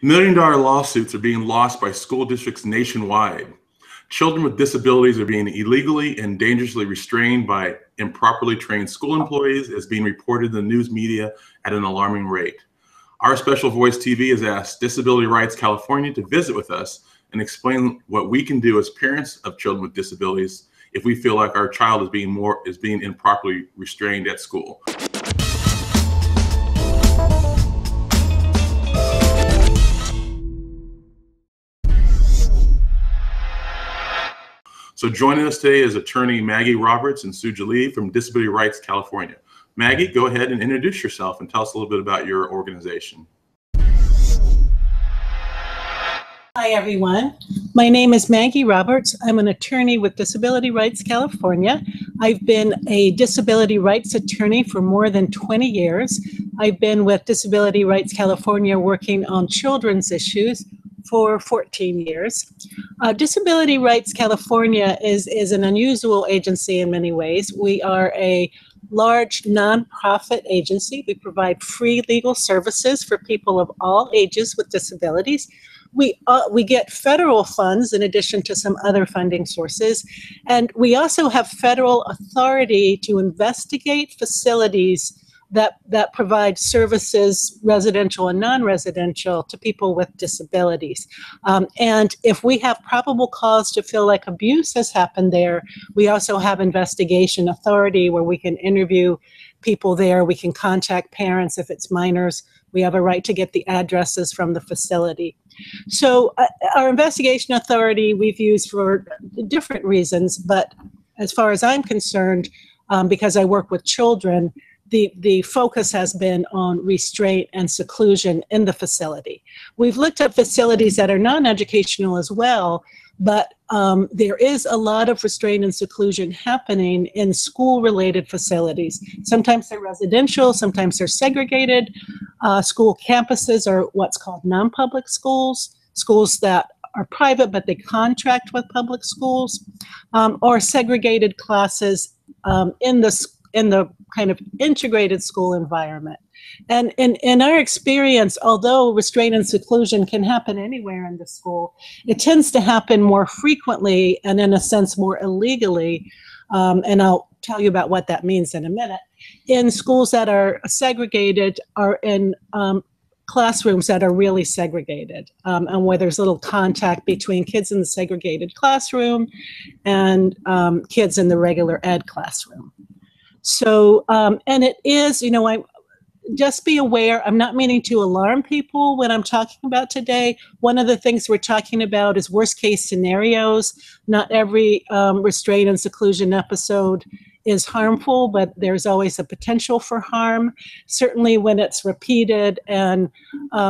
Million-dollar lawsuits are being lost by school districts nationwide. Children with disabilities are being illegally and dangerously restrained by improperly trained school employees, as being reported in the news media at an alarming rate. Our Special Voice TV has asked Disability Rights California to visit with us and explain what we can do as parents of children with disabilities if we feel like our child is being improperly restrained at school. So joining us today is attorney Maggie Roberts and Suge from Disability Rights California. Maggie, go ahead and introduce yourself and tell us a little bit about your organization. Hi, everyone. My name is Maggie Roberts. I'm an attorney with Disability Rights California. I've been a disability rights attorney for more than 20 years. I've been with Disability Rights California working on children's issues for 14 years. Disability Rights California is an unusual agency in many ways. We are a large nonprofit agency. We provide free legal services for people of all ages with disabilities. We get federal funds in addition to some other funding sources, and we also have federal authority to investigate facilities that provide services, residential and non-residential, to people with disabilities. And if we have probable cause to feel like abuse has happened there, we also have investigation authority where we can interview people there. We can contact parents if it's minors. We have a right to get the addresses from the facility. So our investigation authority we've used for different reasons, but as far as I'm concerned, because I work with children, the focus has been on restraint and seclusion in the facility. We've looked at facilities that are non-educational as well, but there is a lot of restraint and seclusion happening in school-related facilities. Sometimes they're residential, sometimes they're segregated. School campuses are what's called non-public schools, schools that are private but they contract with public schools, or segregated classes in the kind of integrated school environment. And in our experience, although restraint and seclusion can happen anywhere in the school, it tends to happen more frequently and in a sense more illegally. And I'll tell you about what that means in a minute. In schools that are segregated are in classrooms that are really segregated, and where there's little contact between kids in the segregated classroom and kids in the regular ed classroom. So, and it is, just be aware, I'm not meaning to alarm people when I'm talking about today. One of the things we're talking about is worst case scenarios. Not every restraint and seclusion episode is harmful, but there's always a potential for harm, certainly when it's repeated and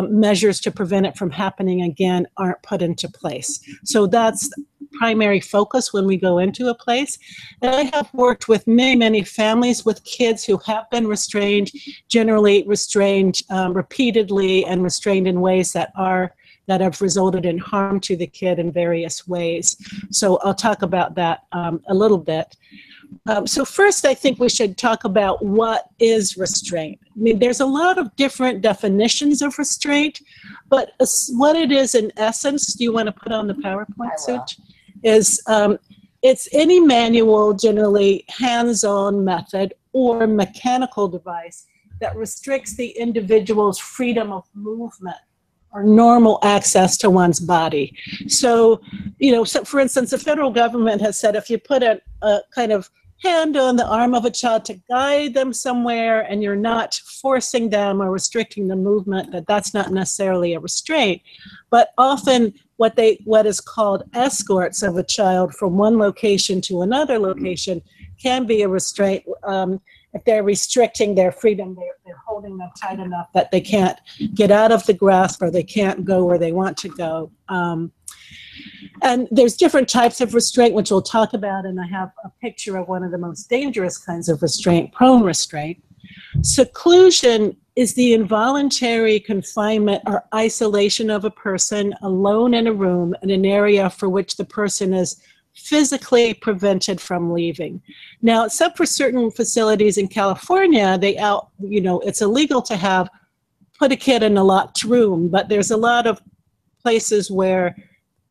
measures to prevent it from happening again aren't put into place. So that's primary focus when we go into a place. And I have worked with many families with kids who have been restrained, generally restrained repeatedly and restrained in ways that have resulted in harm to the kid in various ways. So I'll talk about that a little bit. So first, I think we should talk about what is restraint. I mean, there's a lot of different definitions of restraint, but what it is in essence, do you want to put on the PowerPoint, Suge? Is it's any manual, generally hands-on method or mechanical device that restricts the individual's freedom of movement or normal access to one's body. So, so for instance, the federal government has said if you put a kind of hand on the arm of a child to guide them somewhere and you're not forcing them or restricting the movement, that's not necessarily a restraint. But often what is called escorts of a child from one location to another location can be a restraint. If they're restricting their freedom, they're holding them tight enough that they can't get out of the grasp or they can't go where they want to go. And there's different types of restraint, which we'll talk about, and I have a picture of one of the most dangerous kinds of restraint, prone restraint. Seclusion is the involuntary confinement or isolation of a person alone in a room in an area for which the person is physically prevented from leaving. Now, except for certain facilities in California, it's illegal to have put a kid in a locked room, but there's a lot of places where,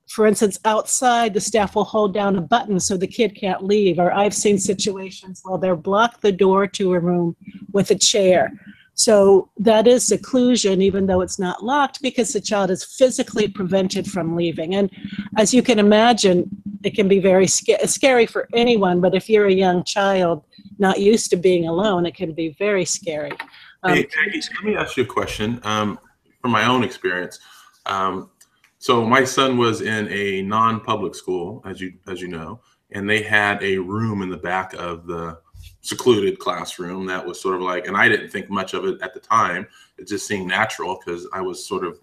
for instance, outside, the staff will hold down a button so the kid can't leave. Or I've seen situations where they'll block the door to a room with a chair. So that is seclusion, even though it's not locked, because the child is physically prevented from leaving. And as you can imagine, it can be very scary for anyone, but if you're a young child not used to being alone, it can be very scary. Hey, Maggie, let me ask you a question from my own experience. So my son was in a non-public school, as you know, and they had a room in the back of the secluded classroom that was sort of like, and I didn't think much of it at the time. It just seemed natural because I was sort of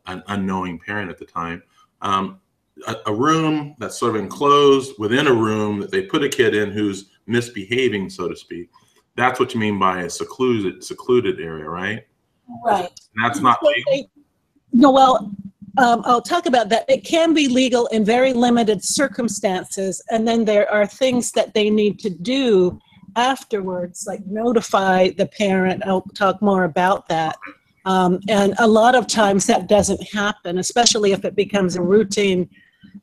an unknowing parent at the time. A room that's sort of enclosed within a room that they put a kid in who's misbehaving, so to speak. That's what you mean by a secluded area, right? Right. And that's not legal? No, well, I'll talk about that. It can be legal in very limited circumstances, and then there are things that they need to do afterwards, like notify the parent. I'll talk more about that. And a lot of times that doesn't happen, especially if it becomes a routine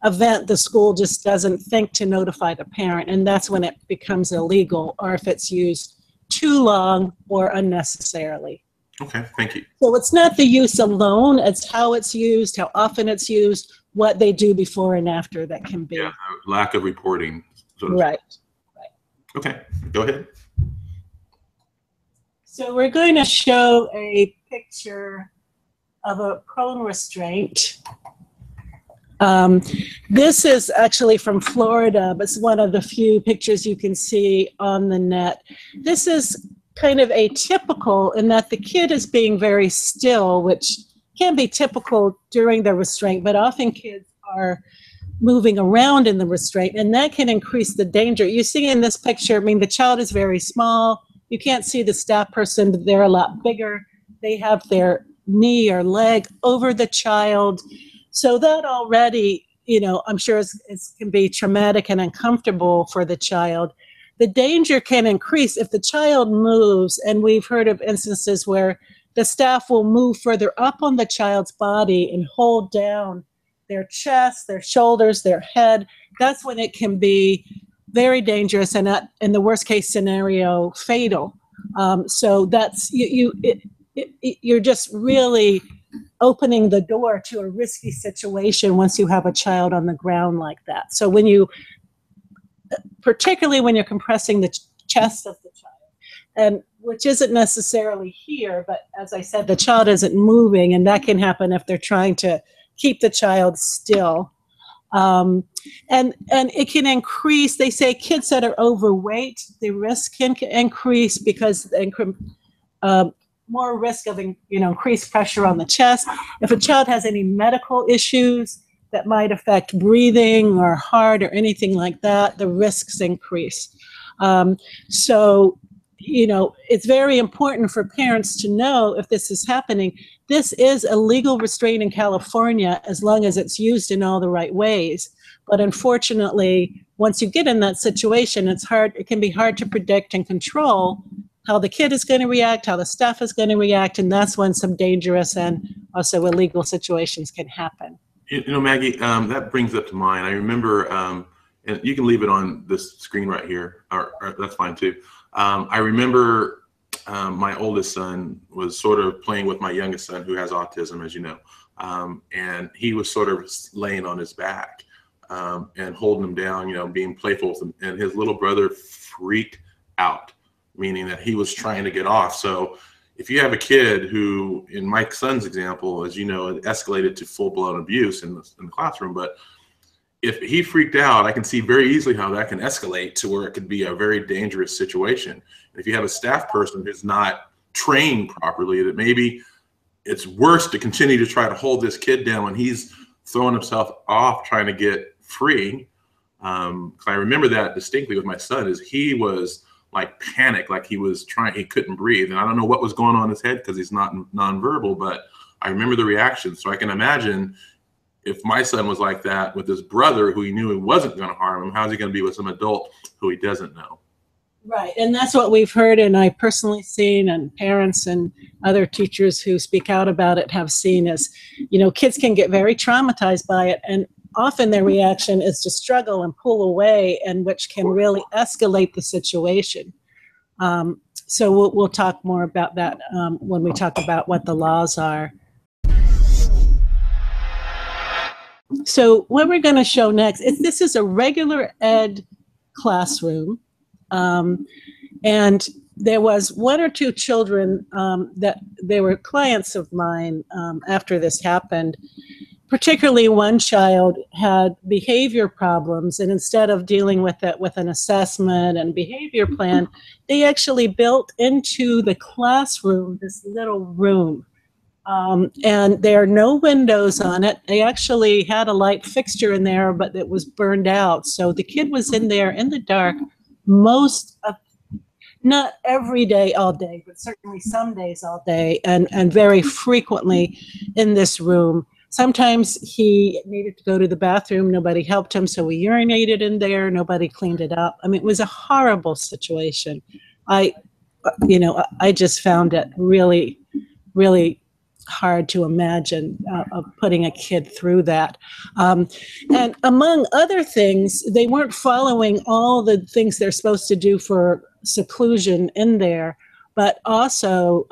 event. The school just doesn't think to notify the parent, and that's when it becomes illegal, or if it's used too long or unnecessarily. Okay, thank you. So it's not the use alone, it's how it's used, how often it's used, what they do before and after that can be. Yeah, lack of reporting. Right. Okay, go ahead. So we're going to show a picture of a prone restraint. This is actually from Florida, but it's one of the few pictures you can see on the net. This is kind of atypical in that the kid is being very still, which can be typical during the restraint, but often kids are moving around in the restraint, and that can increase the danger. You see in this picture, I mean, the child is very small. You can't see the staff person, but they're a lot bigger. They have their knee or leg over the child. So that already, you know, I'm sure it can be traumatic and uncomfortable for the child. The danger can increase if the child moves, and we've heard of instances where the staff will move further up on the child's body and hold down their chest, their shoulders, their head. That's when it can be very dangerous and, in the worst case scenario, fatal. So that's you're just really opening the door to a risky situation once you have a child on the ground like that. So when you, particularly when you're compressing the chest of the child, and which isn't necessarily here, but as I said, the child isn't moving, and that can happen if they're trying to keep the child still. And it can increase, they say kids that are overweight, the risk can increase because more risk of increased pressure on the chest. If a child has any medical issues that might affect breathing or heart or anything like that, the risks increase. So, it's very important for parents to know if this is happening. This is a legal restraint in California as long as it's used in all the right ways. But unfortunately, once you get in that situation, it can be hard to predict and control how the kid is going to react, how the staff is going to react, and that's when some dangerous and also illegal situations can happen. Maggie, that brings up to mind. I remember, and you can leave it on this screen right here, or that's fine too. I remember my oldest son was sort of playing with my youngest son who has autism, as you know, and he was sort of laying on his back and holding him down, being playful with him, and his little brother freaked out, meaning that he was trying to get off. So if you have a kid who, in my son's example, as you know, it escalated to full-blown abuse in the classroom, but if he freaked out, I can see very easily how that can escalate to where it could be a very dangerous situation. If you have a staff person who's not trained properly, that maybe it's worse to continue to try to hold this kid down when he's throwing himself off trying to get free. I remember that distinctly with my son, is he was like panic, like he couldn't breathe. And I don't know what was going on in his head because he's not nonverbal, but I remember the reaction. So I can imagine if my son was like that with his brother who he knew he wasn't going to harm him, how's he going to be with some adult who he doesn't know? Right, and that's what we've heard, and I personally seen, and parents and other teachers who speak out about it have seen is, kids can get very traumatized by it, and often their reaction is to struggle and pull away, and which can really escalate the situation. So we'll talk more about that when we talk about what the laws are. So what we're going to show next is this is a regular ed classroom. And there was one or two children that they were clients of mine after this happened. Particularly one child had behavior problems, and instead of dealing with it with an assessment and behavior plan, they actually built into the classroom this little room. And there are no windows on it. They actually had a light fixture in there, but it was burned out. So the kid was in there in the dark not every day, all day, but certainly some days all day, and very frequently in this room. Sometimes he needed to go to the bathroom. Nobody helped him, so he urinated in there. Nobody cleaned it up. I mean, it was a horrible situation. I just found it really, really hard to imagine of putting a kid through that. And among other things, they weren't following all the things they're supposed to do for seclusion in there, but also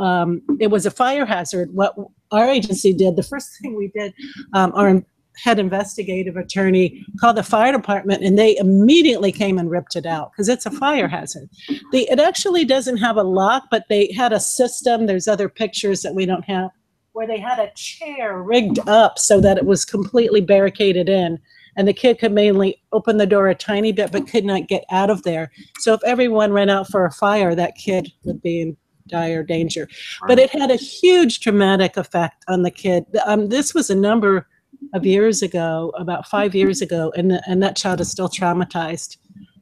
it was a fire hazard. What our agency did, the first thing we did, our head investigative attorney called the fire department, and they immediately came and ripped it out because it's a fire hazard. It actually doesn't have a lock, but they had a system. There's other pictures that we don't have, where they had a chair rigged up so that it was completely barricaded in, and the kid could mainly open the door a tiny bit but could not get out of there. So if everyone ran out for a fire, that kid would be in dire danger. But it had a huge traumatic effect on the kid. This was a number of years ago, about 5 years ago, and that child is still traumatized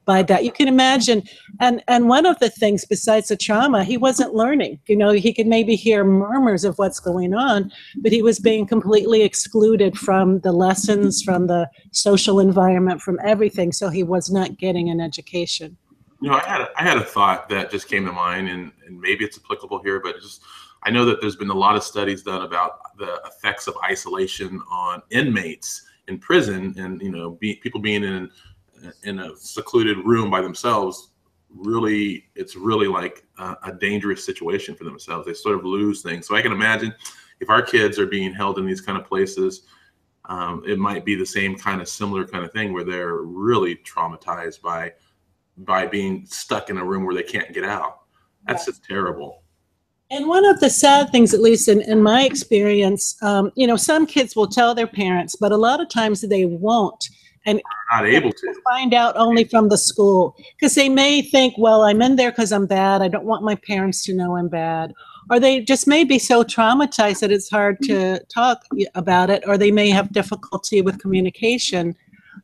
by that. You can imagine, and one of the things besides the trauma, he wasn't learning. He could maybe hear murmurs of what's going on, but he was being completely excluded from the lessons, from the social environment, from everything. So he was not getting an education. I had a thought that just came to mind, and maybe it's applicable here, but I know that there's been a lot of studies done about the effects of isolation on inmates in prison, and people being in a secluded room by themselves. It's really like a dangerous situation for themselves. They sort of lose things. So I can imagine if our kids are being held in these kind of places, it might be the same similar kind of thing where they're really traumatized by being stuck in a room where they can't get out. That's just terrible. And one of the sad things, at least in my experience, some kids will tell their parents, but a lot of times they won't. And not able to find out only from the school, because they may think, well, I'm in there because I'm bad. I don't want my parents to know I'm bad. Or they just may be so traumatized that it's hard to talk about it, or they may have difficulty with communication.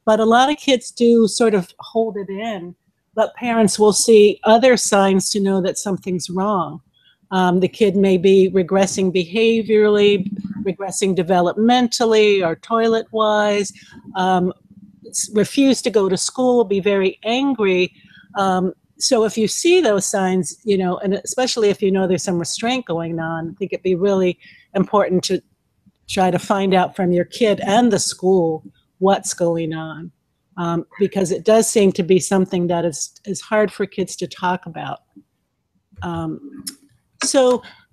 But a lot of kids do sort of hold it in, but parents will see other signs to know that something's wrong. The kid may be regressing behaviorally, regressing developmentally or toilet-wise, refuse to go to school, be very angry. So if you see those signs, and especially if there's some restraint going on, I think it'd be really important to try to find out from your kid and the school what's going on, because it does seem to be something that is hard for kids to talk about.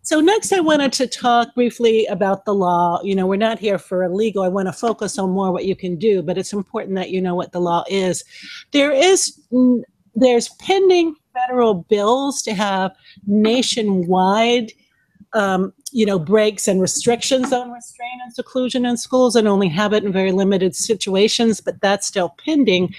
So next I wanted to talk briefly about the law. We're not here for a legal. I want to focus on more what you can do, but it's important that you know what the law is. There's pending federal bills to have nationwide, breaks and restrictions on restraint and seclusion in schools, and only have it in very limited situations, but that's still pending.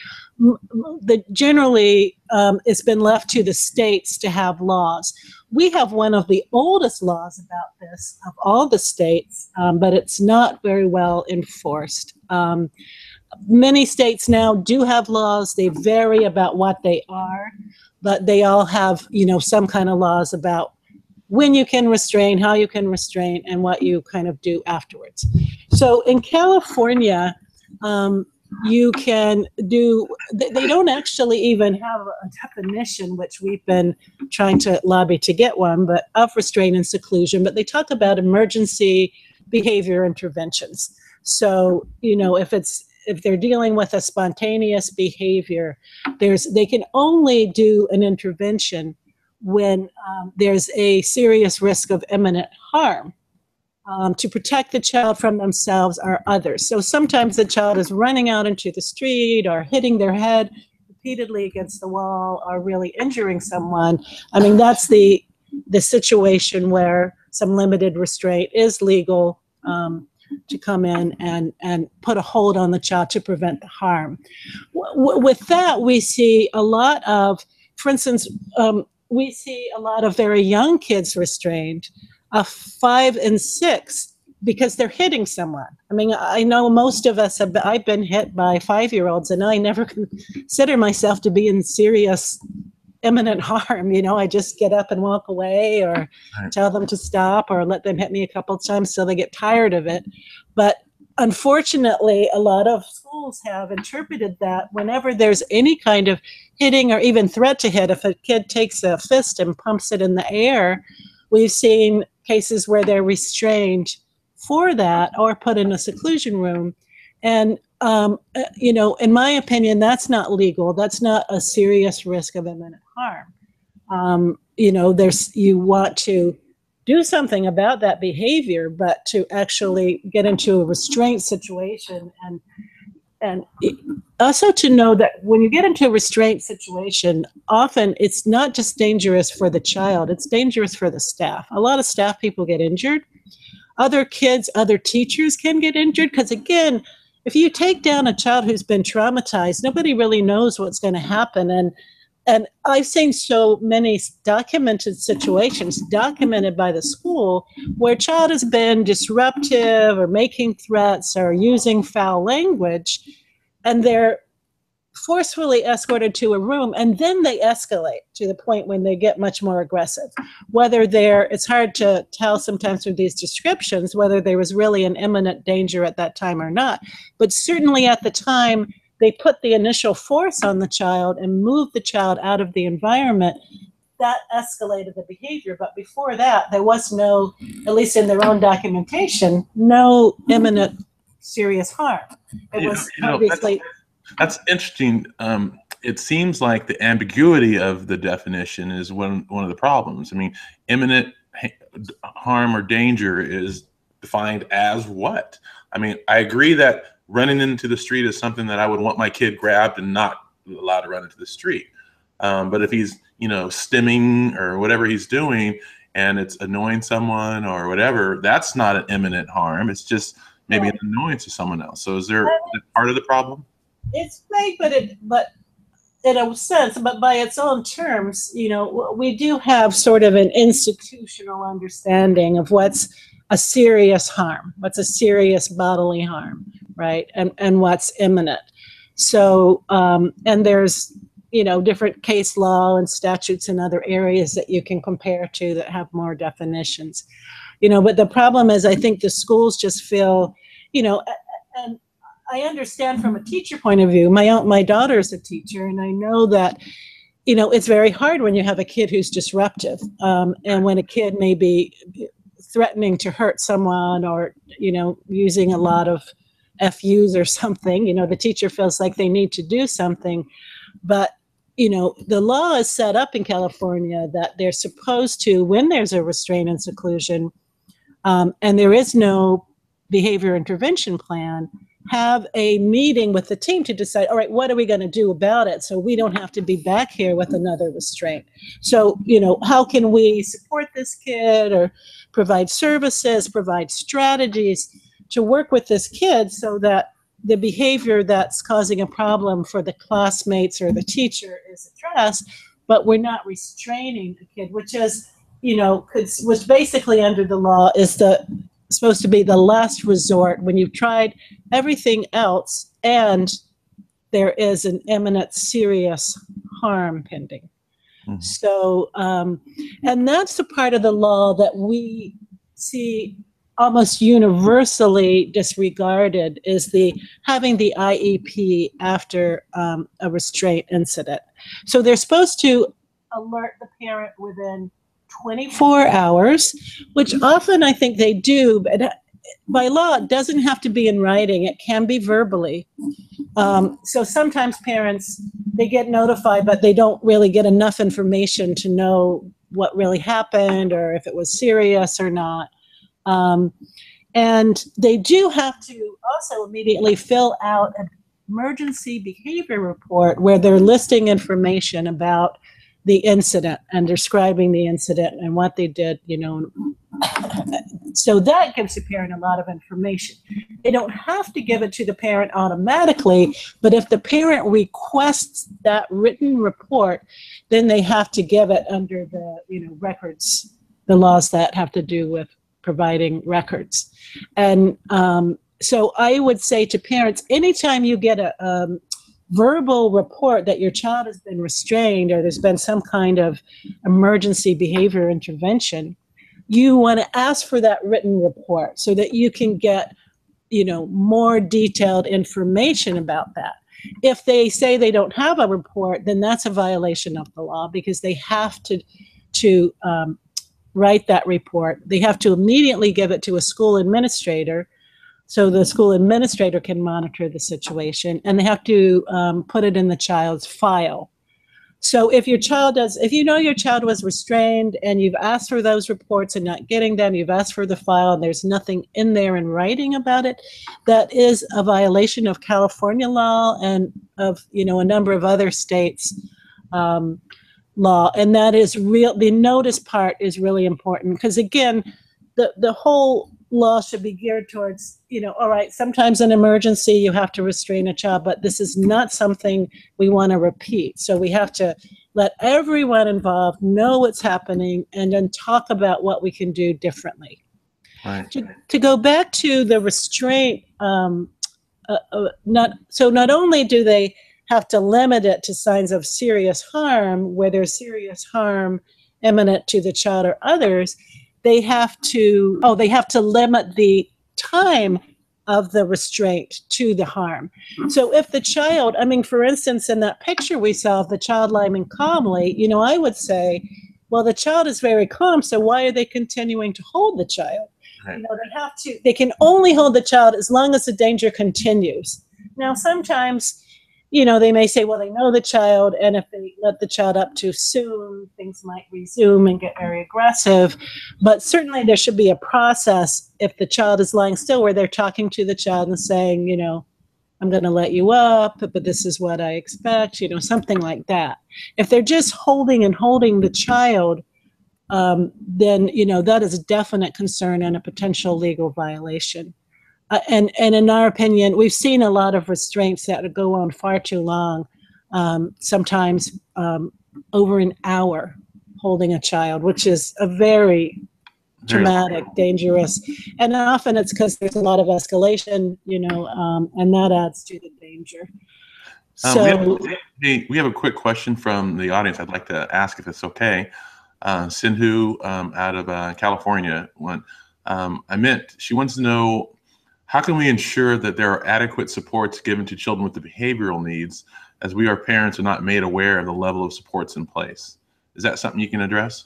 Generally, it's been left to the states to have laws. We have one of the oldest laws about this of all the states, but it's not very well enforced. Many states now do have laws. They vary about what they are, but they all have, some kind of laws about when you can restrain, how you can restrain, and what you kind of do afterwards. So in California, you can do, they don't actually even have a definition, which we've been trying to lobby to get one, but of restraint and seclusion, but they talk about emergency behavior interventions. So, if they're dealing with a spontaneous behavior, they can only do an intervention when there's a serious risk of imminent harm. To protect the child from themselves or others. So sometimes the child is running out into the street or hitting their head repeatedly against the wall or really injuring someone. I mean, that's the situation where some limited restraint is legal to come in and put a hold on the child to prevent the harm. With that, we see a lot of, for instance, we see a lot of very young kids restrained, 5 and 6, because they're hitting someone. I mean, I know most of us I've been hit by 5-year-olds, and I never consider myself to be in serious imminent harm. I just get up and walk away, or tell them to stop, or let them hit me a couple of times so they get tired of it. But unfortunately, a lot of schools have interpreted that whenever there's any kind of hitting or even threat to hit, if a kid takes a fist and pumps it in the air, we've seen cases where they're restrained for that or put in a seclusion room. And, in my opinion, that's not legal. That's not a serious risk of imminent harm. You want to do something about that behavior, but to actually get into a restraint situation and also to know that when you get into a restraint situation, often it's not just dangerous for the child, it's dangerous for the staff. A lot of staff people get injured. Other kids, other teachers can get injured because, again, if you take down a child who's been traumatized, nobody really knows what's going to happen. And I've seen so many documented situations documented by the school where a child has been disruptive or making threats or using foul language, and they're forcefully escorted to a room, and then they escalate to the point when they get much more aggressive. It's hard to tell sometimes from these descriptions whether there was really an imminent danger at that time or not. But certainly at the time, they put the initial force on the child and moved the child out of the environment. That escalated the behavior. But before that, there was no, at least in their own documentation, no imminent serious harm. It was obviously... That's interesting. It seems like the ambiguity of the definition is one of the problems. I mean, imminent harm or danger is defined as what? I mean, I agree that running into the street is something that I would want my kid grabbed and not allowed to run into the street. But if he's, stimming or whatever he's doing and it's annoying someone or whatever, that's not an imminent harm. It's just maybe an annoyance to someone else. So is there part of the problem? It's vague, but in a sense, but by its own terms, we do have sort of an institutional understanding of what's a serious harm, what's a serious bodily harm, right? And what's imminent. So, and there's, different case law and statutes in other areas that you can compare to that have more definitions, but the problem is I think the schools just feel, and I understand from a teacher point of view. My daughter is a teacher, and I know that, it's very hard when you have a kid who's disruptive, and when a kid may be threatening to hurt someone or, using a lot of FUs or something. The teacher feels like they need to do something, but the law is set up in California that they're supposed to, when there's a restraint and seclusion, and there is no behavior intervention plan, have a meeting with the team to decide, all right, what are we going to do about it so we don't have to be back here with another restraint? So, how can we support this kid or provide services, provide strategies to work with this kid so that the behavior that's causing a problem for the classmates or the teacher is addressed, but we're not restraining the kid, which is, which basically under the law is supposed to be the last resort when you've tried everything else and there is an imminent serious harm pending. Mm-hmm. So, and that's the part of the law that we see almost universally disregarded is having the IEP after a restraint incident. So they're supposed to alert the parent within 24 hours, which often I think they do, but by law, it doesn't have to be in writing. It can be verbally. So sometimes parents, they get notified, but they don't really get enough information to know what really happened or if it was serious or not. And they do have to also immediately fill out an emergency behavior report where they're listing information about the incident and describing the incident and what they did, you know. So that gives the parent a lot of information. They don't have to give it to the parent automatically, but if the parent requests that written report, then they have to give it under the, you know, records, the laws that have to do with providing records. And so I would say to parents, anytime you get a verbal report that your child has been restrained or there's been some kind of emergency behavior intervention, you want to ask for that written report so that you can get, you know, more detailed information about that. If they say they don't have a report, then that's a violation of the law because they have to write that report. They have to immediately give it to a school administrator so the school administrator can monitor the situation, and they have to put it in the child's file. So if your child if you know your child was restrained and you've asked for those reports and not getting them, you've asked for the file and there's nothing in there in writing about it, that is a violation of California law and of, you know, a number of other states' law. And that is the notice part is really important because, again, the whole law should be geared towards, you know, all right, sometimes in emergency you have to restrain a child, but this is not something we want to repeat. So we have to let everyone involved know what's happening and then talk about what we can do differently. Right. To go back to the restraint, not only do they have to limit it to signs of serious harm, where there's serious harm imminent to the child or others, they have to limit the time of the restraint to the harm. So if the child, I mean, for instance, in that picture we saw of the child lying calmly, you know, I would say, well, the child is very calm, so why are they continuing to hold the child? Right. You know, they can only hold the child as long as the danger continues. Now, sometimes, you know, they may say, well, they know the child, and if they let the child up too soon, things might resume and get very aggressive. But certainly there should be a process if the child is lying still where they're talking to the child and saying, you know, I'm going to let you up, but this is what I expect, you know, something like that. If they're just holding the child, then, you know, that is a definite concern and a potential legal violation. And in our opinion, we've seen a lot of restraints that go on far too long, sometimes over an hour holding a child, which is a very traumatic, dangerous, and often it's because there's a lot of escalation, you know, and that adds to the danger. So we have a quick question from the audience I'd like to ask if it's okay. Sindhu out of California, she wants to know, how can we ensure that there are adequate supports given to children with the behavioral needs, as we, our parents, are not made aware of the level of supports in place? Is that something you can address?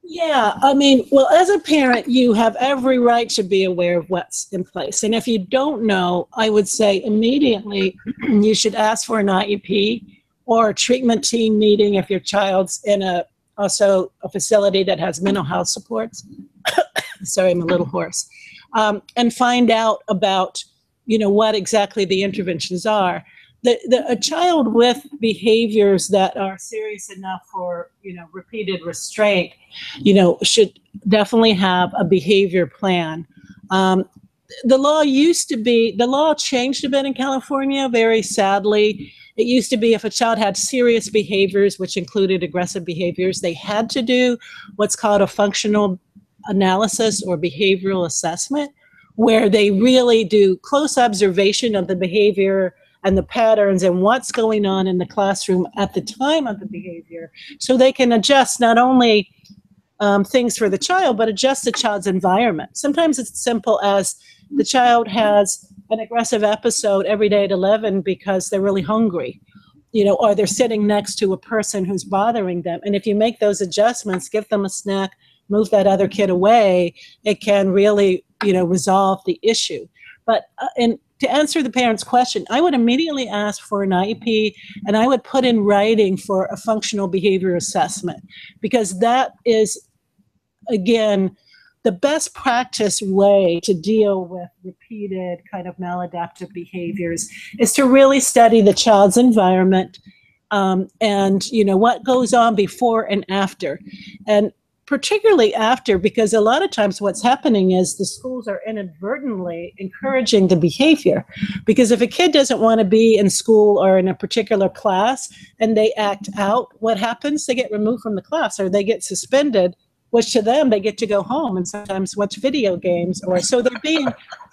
Yeah, I mean, well, as a parent, you have every right to be aware of what's in place. And if you don't know, I would say immediately you should ask for an IEP or a treatment team meeting if your child's in also a facility that has mental health supports. Sorry, I'm a little hoarse. And find out about, you know, what exactly the interventions are. A child with behaviors that are serious enough for, you know, repeated restraint, you know, should definitely have a behavior plan. The law changed a bit in California, very sadly. It used to be if a child had serious behaviors, which included aggressive behaviors, they had to do what's called a functional analysis or behavioral assessment, where they really do close observation of the behavior and the patterns and what's going on in the classroom at the time of the behavior, so they can adjust not only things for the child, but adjust the child's environment. Sometimes it's as simple as the child has an aggressive episode every day at 11 because they're really hungry, or they're sitting next to a person who's bothering them. And if you make those adjustments, give them a snack, move that other kid away, it can really, resolve the issue. But and to answer the parent's question, I would immediately ask for an IEP, and I would put in writing for a functional behavior assessment, because that is, again, the best practice way to deal with repeated kind of maladaptive behaviors is to really study the child's environment, and what goes on before and after. And particularly after, because a lot of times what's happening is the schools are inadvertently encouraging the behavior. Because if a kid doesn't want to be in school or in a particular class and they act out, what happens? They get removed from the class or they get suspended, which to them, they get to go home and sometimes watch video games, or so they're being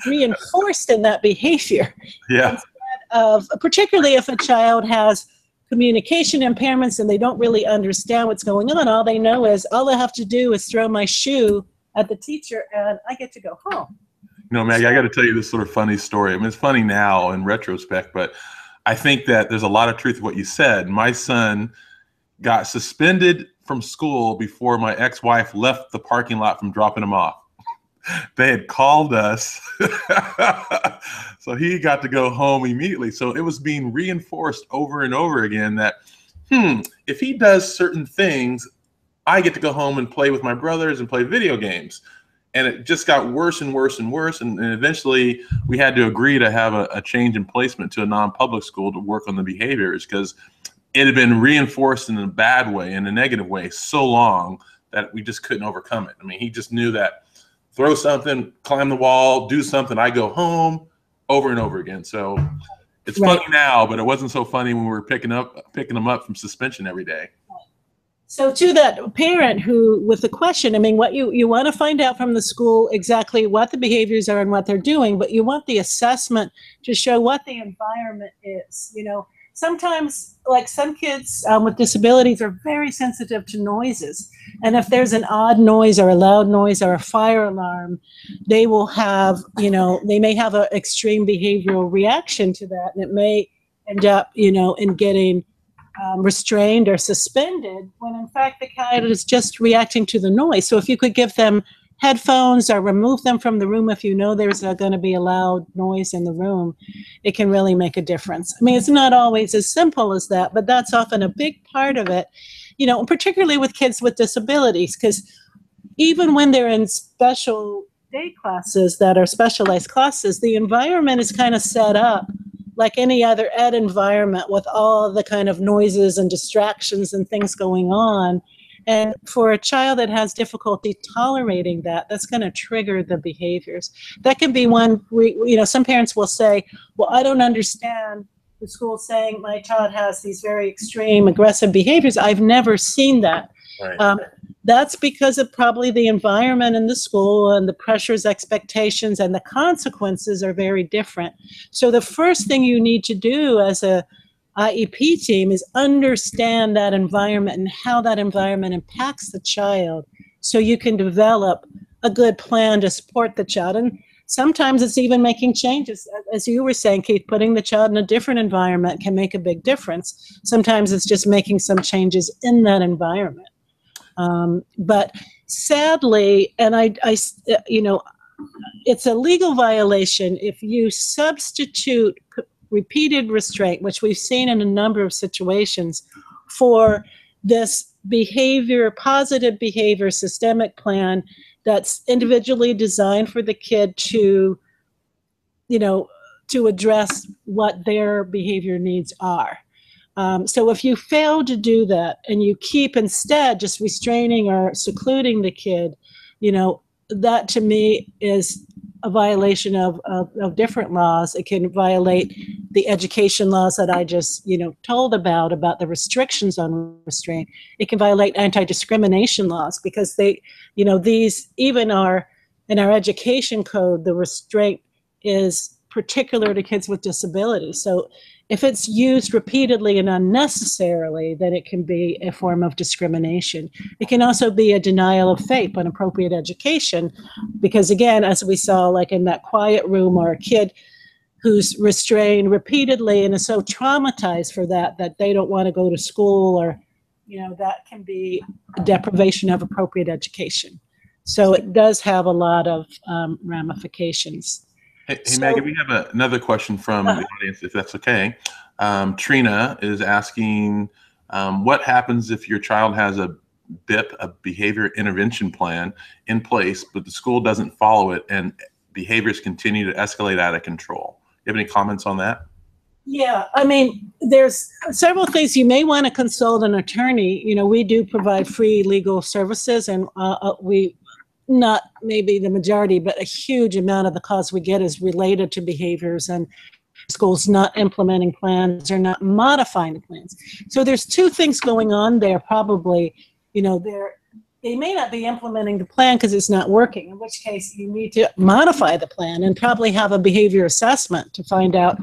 reinforced in that behavior. Yeah. Instead of, particularly if a child has communication impairments and they don't really understand what's going on, all they know is, all I have to do is throw my shoe at the teacher and I get to go home. Maggie, I got to tell you this sort of funny story. I mean, it's funny now in retrospect, but I think that there's a lot of truth to what you said. My son got suspended from school before my ex-wife left the parking lot from dropping him off. They had called us, so he got to go home immediately. So it was being reinforced over and over again that, if he does certain things, I get to go home and play with my brothers and play video games. And it just got worse and worse and worse. And eventually we had to agree to have a change in placement to a non-public school to work on the behaviors, because it had been reinforced in a bad way, in a negative way, so long that we just couldn't overcome it. I mean, he just knew that throw something, climb the wall, do something, I go home, over and over again. So it's funny now, but it wasn't so funny when we were picking them up from suspension every day. So to that parent who, with the question, I mean, what you want to find out from the school exactly what the behaviors are and what they're doing, but you want the assessment to show what the environment is. Sometimes, like some kids with disabilities are very sensitive to noises. And if there's an odd noise or a loud noise or a fire alarm, they will have, they may have an extreme behavioral reaction to that. And it may end up, in getting restrained or suspended, when in fact the child is just reacting to the noise. So if you could give them headphones or remove them from the room if you know there's going to be a loud noise in the room, it can really make a difference. I mean, it's not always as simple as that, but that's often a big part of it, particularly with kids with disabilities, because even when they're in special day classes that are specialized classes, the environment is kind of set up like any other ed environment with all the kind of noises and distractions and things going on. And for a child that has difficulty tolerating that, that's going to trigger the behaviors. That can be one, some parents will say, well, I don't understand the school saying my child has these very extreme aggressive behaviors. I've never seen that. Right. That's because of probably the environment in the school and the pressures, expectations, and the consequences are very different. So the first thing you need to do as a IEP team is understand that environment and how that environment impacts the child, so you can develop a good plan to support the child. And sometimes it's even making changes. As you were saying, Keith, putting the child in a different environment can make a big difference. Sometimes it's just making some changes in that environment. But sadly, and it's a legal violation if you substitute repeated restraint, which we've seen in a number of situations, for this positive behavior systemic plan that's individually designed for the kid to address what their behavior needs are. So if you fail to do that and you keep instead just restraining or secluding the kid, that to me is a violation of different laws. It can violate the education laws that I just, told about the restrictions on restraint. It can violate anti-discrimination laws because these even in our education code, the restraint is particular to kids with disabilities. So if it's used repeatedly and unnecessarily, then it can be a form of discrimination. It can also be a denial of FAPE, inappropriate education, because again, as we saw, like in that quiet room, or a kid who's restrained repeatedly and is so traumatized for that they don't want to go to school, or, that can be a deprivation of appropriate education. So it does have a lot of ramifications. Hey, Maggie, we have another question from the audience, if that's okay. Trina is asking, what happens if your child has a BIP, a behavior intervention plan, in place, but the school doesn't follow it and behaviors continue to escalate out of control? You have any comments on that? Yeah, I mean, there's several things. You may want to consult an attorney. We do provide free legal services, and we, not maybe the majority, but a huge amount of the calls we get is related to behaviors and schools not implementing plans or not modifying the plans. So there's two things going on there. Probably, they may not be implementing the plan because it's not working, in which case you need to modify the plan and probably have a behavior assessment to find out,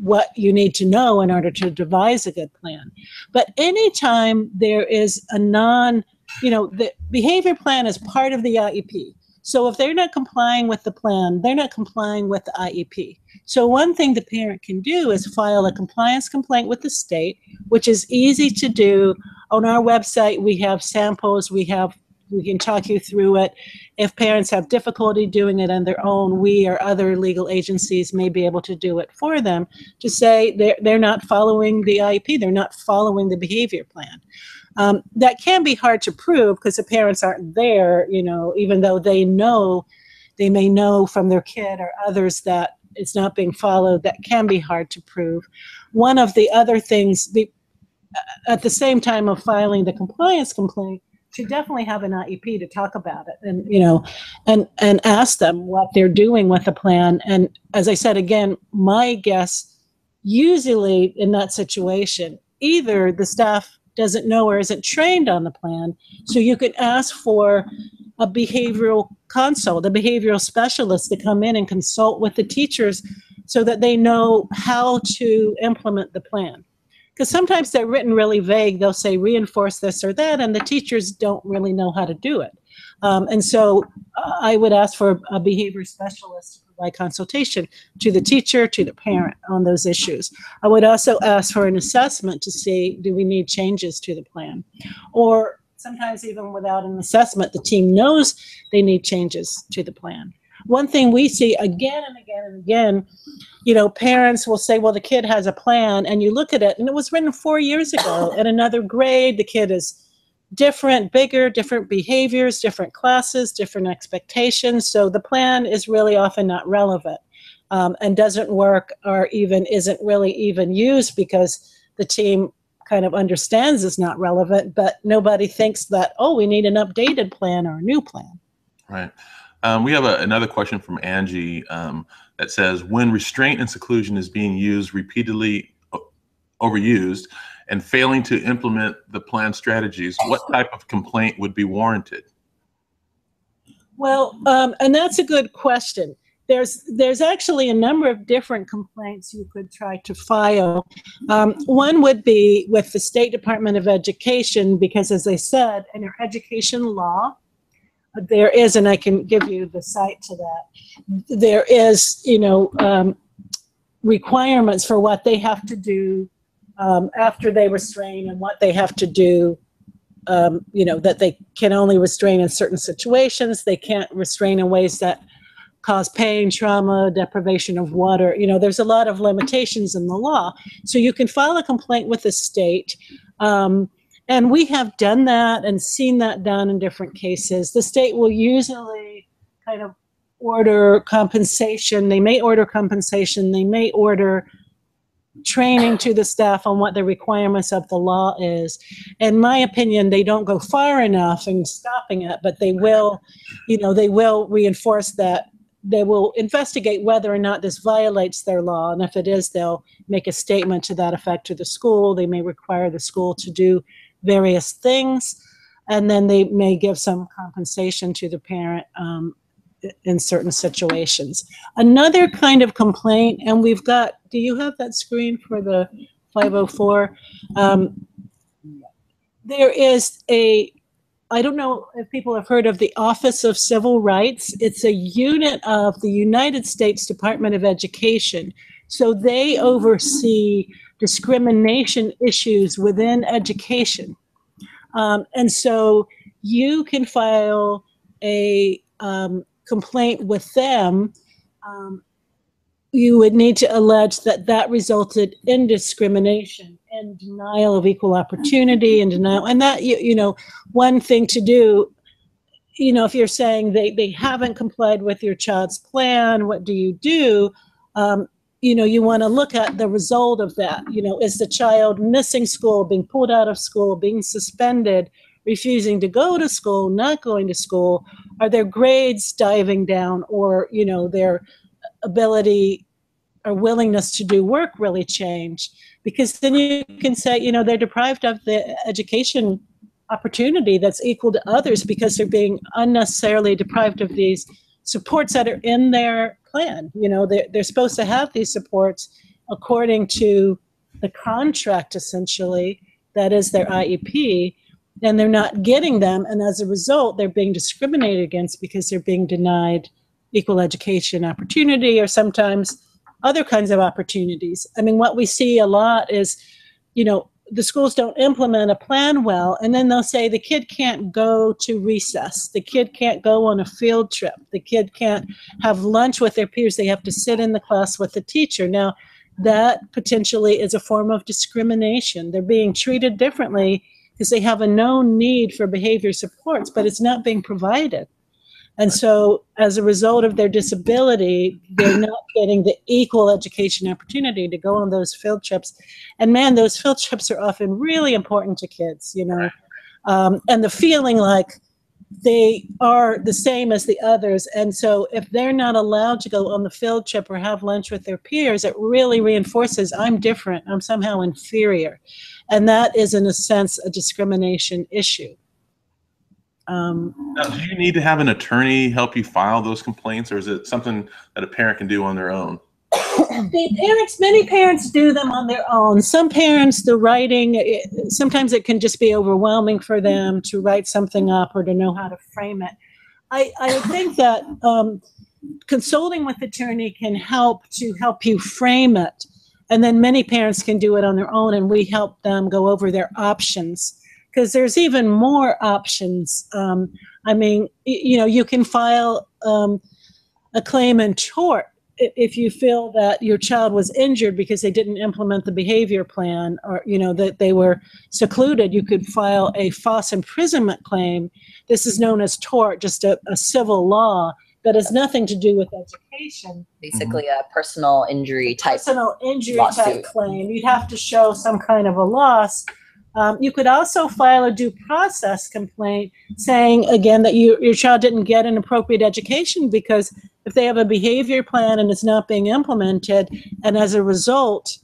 what you need to know in order to devise a good plan. But anytime there is a the behavior plan is part of the IEP. So if they're not complying with the plan, they're not complying with the IEP. So one thing the parent can do is file a compliance complaint with the state, which is easy to do. On our website, we have samples, we can talk you through it. If parents have difficulty doing it on their own, we or other legal agencies may be able to do it for them, to say they're not following the IEP, they're not following the behavior plan. That can be hard to prove because the parents aren't there, even though they may know from their kid or others that it's not being followed. That can be hard to prove. One of the other things, at the same time of filing the compliance complaint, should definitely have an IEP to talk about it, and and ask them what they're doing with the plan. And as I said, again, my guess, usually in that situation, either the staff doesn't know or isn't trained on the plan, so you could ask for a behavioral consult, a behavioral specialist to come in and consult with the teachers so that they know how to implement the plan. Because sometimes they're written really vague. They'll say reinforce this or that, and the teachers don't really know how to do it. And so I would ask for a behavior specialist to provide consultation to the teacher, to the parent on those issues. I would also ask for an assessment to see, do we need changes to the plan? Or sometimes even without an assessment, the team knows they need changes to the plan. One thing we see again and again and again, parents will say, well, the kid has a plan, and you look at it, and it was written 4 years ago in another grade. The kid is different, bigger, different behaviors, different classes, different expectations. So the plan is really often not relevant and doesn't work, or even isn't really even used because the team kind of understands it's not relevant, but nobody thinks that, oh, we need an updated plan or a new plan. Right. We have another question from Angie that says, when restraint and seclusion is being used repeatedly, overused, and failing to implement the plan strategies, what type of complaint would be warranted? Well, and that's a good question. There's actually a number of different complaints you could try to file. One would be with the State Department of Education, because as I said, in our education law, there is, and I can give you the site to that, there is, requirements for what they have to do after they restrain, and what they have to do, that they can only restrain in certain situations. They can't restrain in ways that cause pain, trauma, deprivation of water. There's a lot of limitations in the law. So you can file a complaint with the state. And we have done that and seen that done in different cases. The state will usually kind of order compensation. They may order compensation. They may order training to the staff on what the requirements of the law is. In my opinion, they don't go far enough in stopping it, but they will reinforce that. They will investigate whether or not this violates their law. And if it is, they'll make a statement to that effect to the school. They may require the school to do various things, and then they may give some compensation to the parent in certain situations. Another kind of complaint, and we've got, do you have that screen for the 504? There is a, I don't know if people have heard of the Office of Civil Rights. It's a unit of the United States Department of Education. So they oversee discrimination issues within education. And so you can file a complaint with them. You would need to allege that that resulted in discrimination and denial of equal opportunity and denial. And that, you know, one thing to do, you know, if you're saying they haven't complied with your child's plan, what do? You know, you want to look at the result of that. You know, is the child missing school, being pulled out of school, being suspended, refusing to go to school, not going to school? Are their grades diving down, or, you know, their ability or willingness to do work really changed? Because then you can say, you know, they're deprived of the education opportunity that's equal to others because they're being unnecessarily deprived of these supports that are in their plan. You know, they're supposed to have these supports according to the contract, essentially, that is their IEP, and they're not getting them. And as a result, they're being discriminated against because they're being denied equal education opportunity, or sometimes other kinds of opportunities. I mean, what we see a lot is, you know, the schools don't implement a plan well, and then they'll say the kid can't go to recess, the kid can't go on a field trip, the kid can't have lunch with their peers, they have to sit in the class with the teacher. Now, that potentially is a form of discrimination. They're being treated differently because they have a known need for behavior supports, but it's not being provided. And so as a result of their disability, they're not getting the equal education opportunity to go on those field trips. And man, those field trips are often really important to kids, you know, and the feeling like they are the same as the others. And so if they're not allowed to go on the field trip or have lunch with their peers, it really reinforces, I'm different, I'm somehow inferior. And that is, in a sense, a discrimination issue. Now, do you need to have an attorney help you file those complaints, or is it something that a parent can do on their own? Many parents do them on their own. Some parents, the writing, sometimes it can just be overwhelming for them to write something up or to know how to frame it. I think that consulting with attorney can help you frame it. And then many parents can do it on their own, and we help them go over their options. Because there's even more options. I mean, you know, you can file a claim in tort if you feel that your child was injured because they didn't implement the behavior plan, or, you know, that they were secluded. You could file a false imprisonment claim. This is known as tort, just a civil law that has nothing to do with education. Basically a personal injury type type claim. You'd have to show some kind of a loss. You could also file a due process complaint saying, again, that your child didn't get an appropriate education, because if they have a behavior plan and it's not being implemented, and as a result,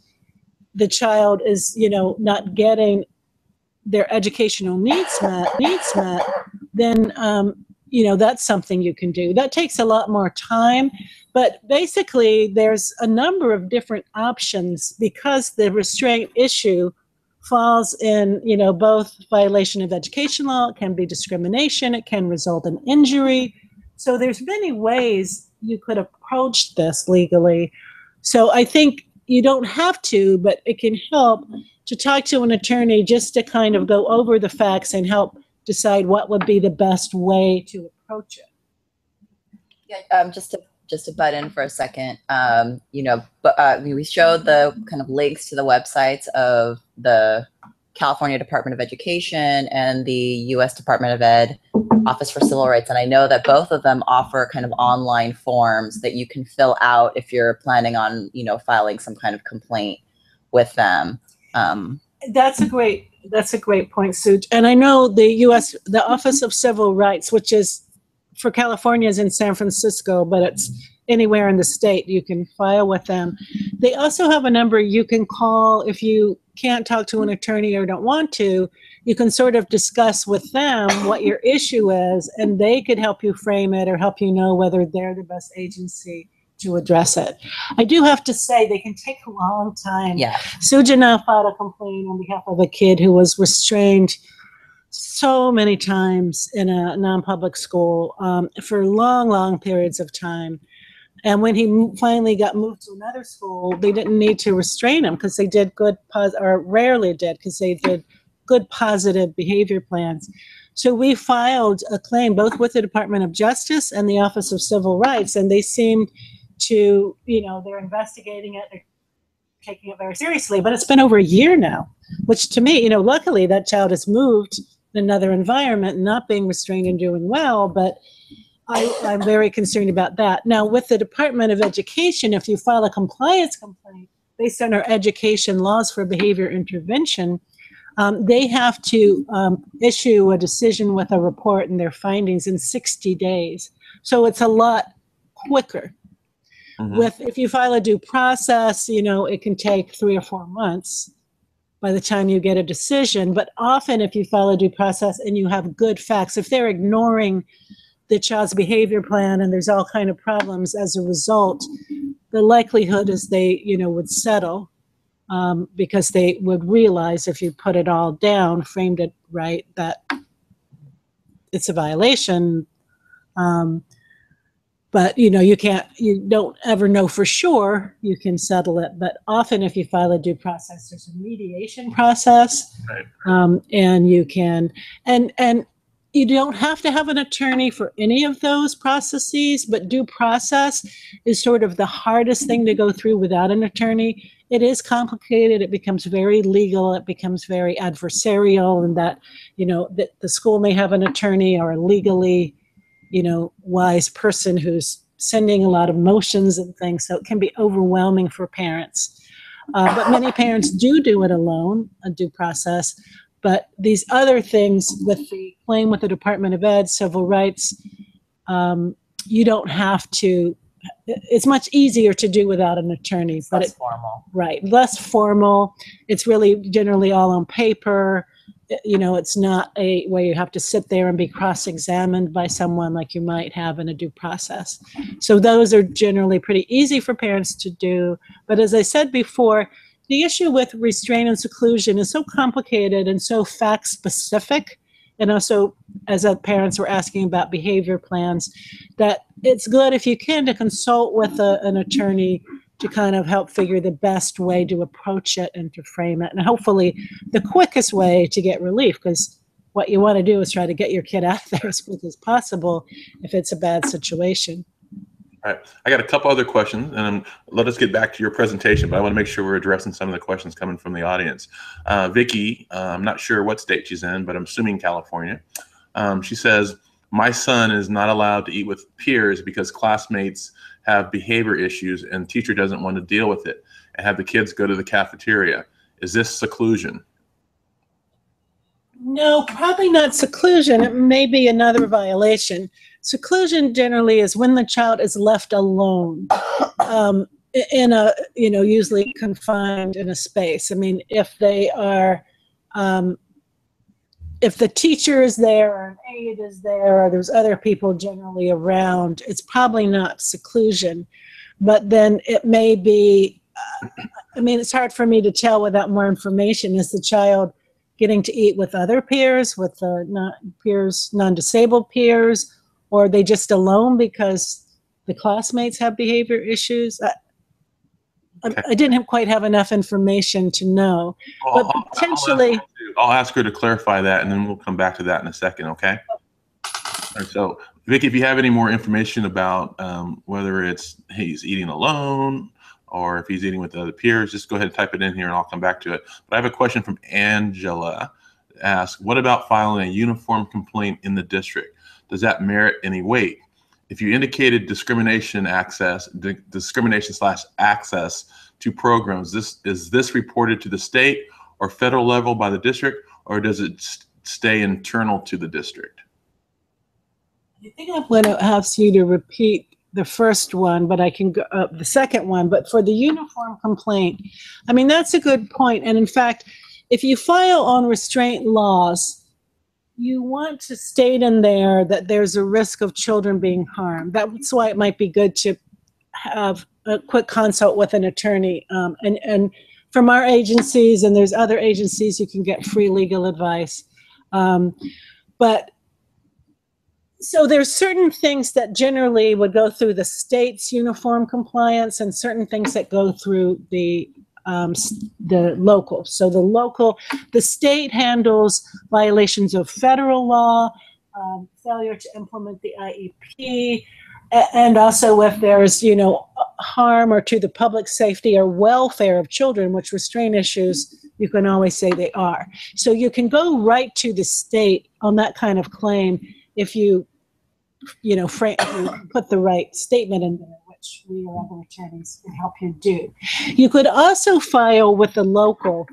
the child is, you know, not getting their educational needs met, then, you know, that's something you can do. That takes a lot more time, but basically there's a number of different options, because the restraint issue falls in, you know, both violation of education law, it can be discrimination, it can result in injury. So there's many ways you could approach this legally. So I think you don't have to, but it can help to talk to an attorney just to kind of go over the facts and help decide what would be the best way to approach it. Yeah, just to butt in for a second, you know, but we showed the kind of links to the websites of the California Department of Education and the U.S. Department of Ed Office for Civil Rights. And I know that both of them offer kind of online forms that you can fill out if you're planning on, you know, filing some kind of complaint with them. That's a great point, Suge. And I know the Office of Civil Rights, which is for California, is in San Francisco, but it's anywhere in the state you can file with them. They also have a number you can call if you can't talk to an attorney or don't want to. you can sort of discuss with them what your issue is, and they could help you frame it or help you know whether they're the best agency to address it. I do have to say they can take a long time. Yeah. Suge now filed a complaint on behalf of a kid who was restrained so many times in a non-public school for long, long periods of time. And when he finally got moved to another school, they didn't need to restrain him because they did good, or rarely did, because they did good positive behavior plans. So we filed a claim both with the Department of Justice and the Office of Civil Rights, and they seemed to, they're investigating it, they're taking it very seriously, but it's been over a year now, which to me, luckily that child has moved in another environment, not being restrained and doing well, but I'm very concerned about that. Now, with the Department of Education, if you file a compliance complaint based on our education laws for behavior intervention, they have to issue a decision with a report and their findings in 60 days. So it's a lot quicker. Mm-hmm. If you file a due process, it can take 3 or 4 months by the time you get a decision. But often if you file a due process and you have good facts, if they're ignoring the child's behavior plan and there's all kind of problems as a result, the likelihood is they, would settle because they would realize if you put it all down, framed it right, that it's a violation. But, you don't ever know for sure you can settle it. But often if you file a due process, there's a mediation process. Right. And you can, and you don't have to have an attorney for any of those processes, but due process is sort of the hardest thing to go through without an attorney. It is complicated. It becomes very legal. It becomes very adversarial, and that, that the school may have an attorney or a legally, wise person who's sending a lot of motions and things. So it can be overwhelming for parents. But many parents do it alone, a due process. But these other things with the claim with the Department of Ed, civil rights, you don't have to, it's much easier to do without an attorney. But less formal. Right, less formal. It's really generally all on paper. It's not a where you have to sit there and be cross-examined by someone like you might have in a due process. So those are generally pretty easy for parents to do. But as I said before, the issue with restraint and seclusion is so complicated and so fact-specific, and also, as parents were asking about behavior plans, that it's good if you can to consult with an attorney to kind of help figure the best way to approach it and to frame it, and hopefully the quickest way to get relief, because what you want to do is try to get your kid out there as quick as possible if it's a bad situation. All right, I got a couple other questions, and let us get back to your presentation, but I want to make sure we're addressing some of the questions coming from the audience. Vicky, I'm not sure what state she's in, but I'm assuming California. She says, my son is not allowed to eat with peers because classmates have behavior issues and teacher doesn't want to deal with it and have the kids go to the cafeteria. Is this seclusion? No, probably not seclusion. It may be another violation. Seclusion generally is when the child is left alone in a, usually confined in a space. I mean, if they are, if the teacher is there or an aide is there or there's other people generally around, it's probably not seclusion. But then it may be, it's hard for me to tell without more information. Is the child getting to eat with other peers, with non-disabled peers, or are they just alone because the classmates have behavior issues? I didn't quite have enough information to know, but potentially. I'll ask her to clarify that, and then we'll come back to that in a second, okay? All right, so, Vicki, if you have any more information about whether he's eating alone or if he's eating with other peers, just go ahead and type it in here, and I'll come back to it. But I have a question from Angela. Ask, what about filing a uniform complaint in the district? Does that merit any weight? If you indicated discrimination / access to programs, is this reported to the state or federal level by the district, or does it stay internal to the district? I think I'm going to ask you to repeat the first one, but I can go the second one. But for the uniform complaint, that's a good point. And in fact, if you file on restraint laws, you want to state in there that there's a risk of children being harmed. That's why it might be good to have a quick consult with an attorney. And from our agencies, and there's other agencies, you can get free legal advice. But so there's certain things that generally would go through the state's uniform compliance and certain things that go through the local. So the state handles violations of federal law, failure to implement the IEP, and also if there's, harm or to the public safety or welfare of children, which restraint issues, you can always say they are. So you can go right to the state on that kind of claim if you put the right statement in there, which we or other attorneys can help you do. You could also file with the local.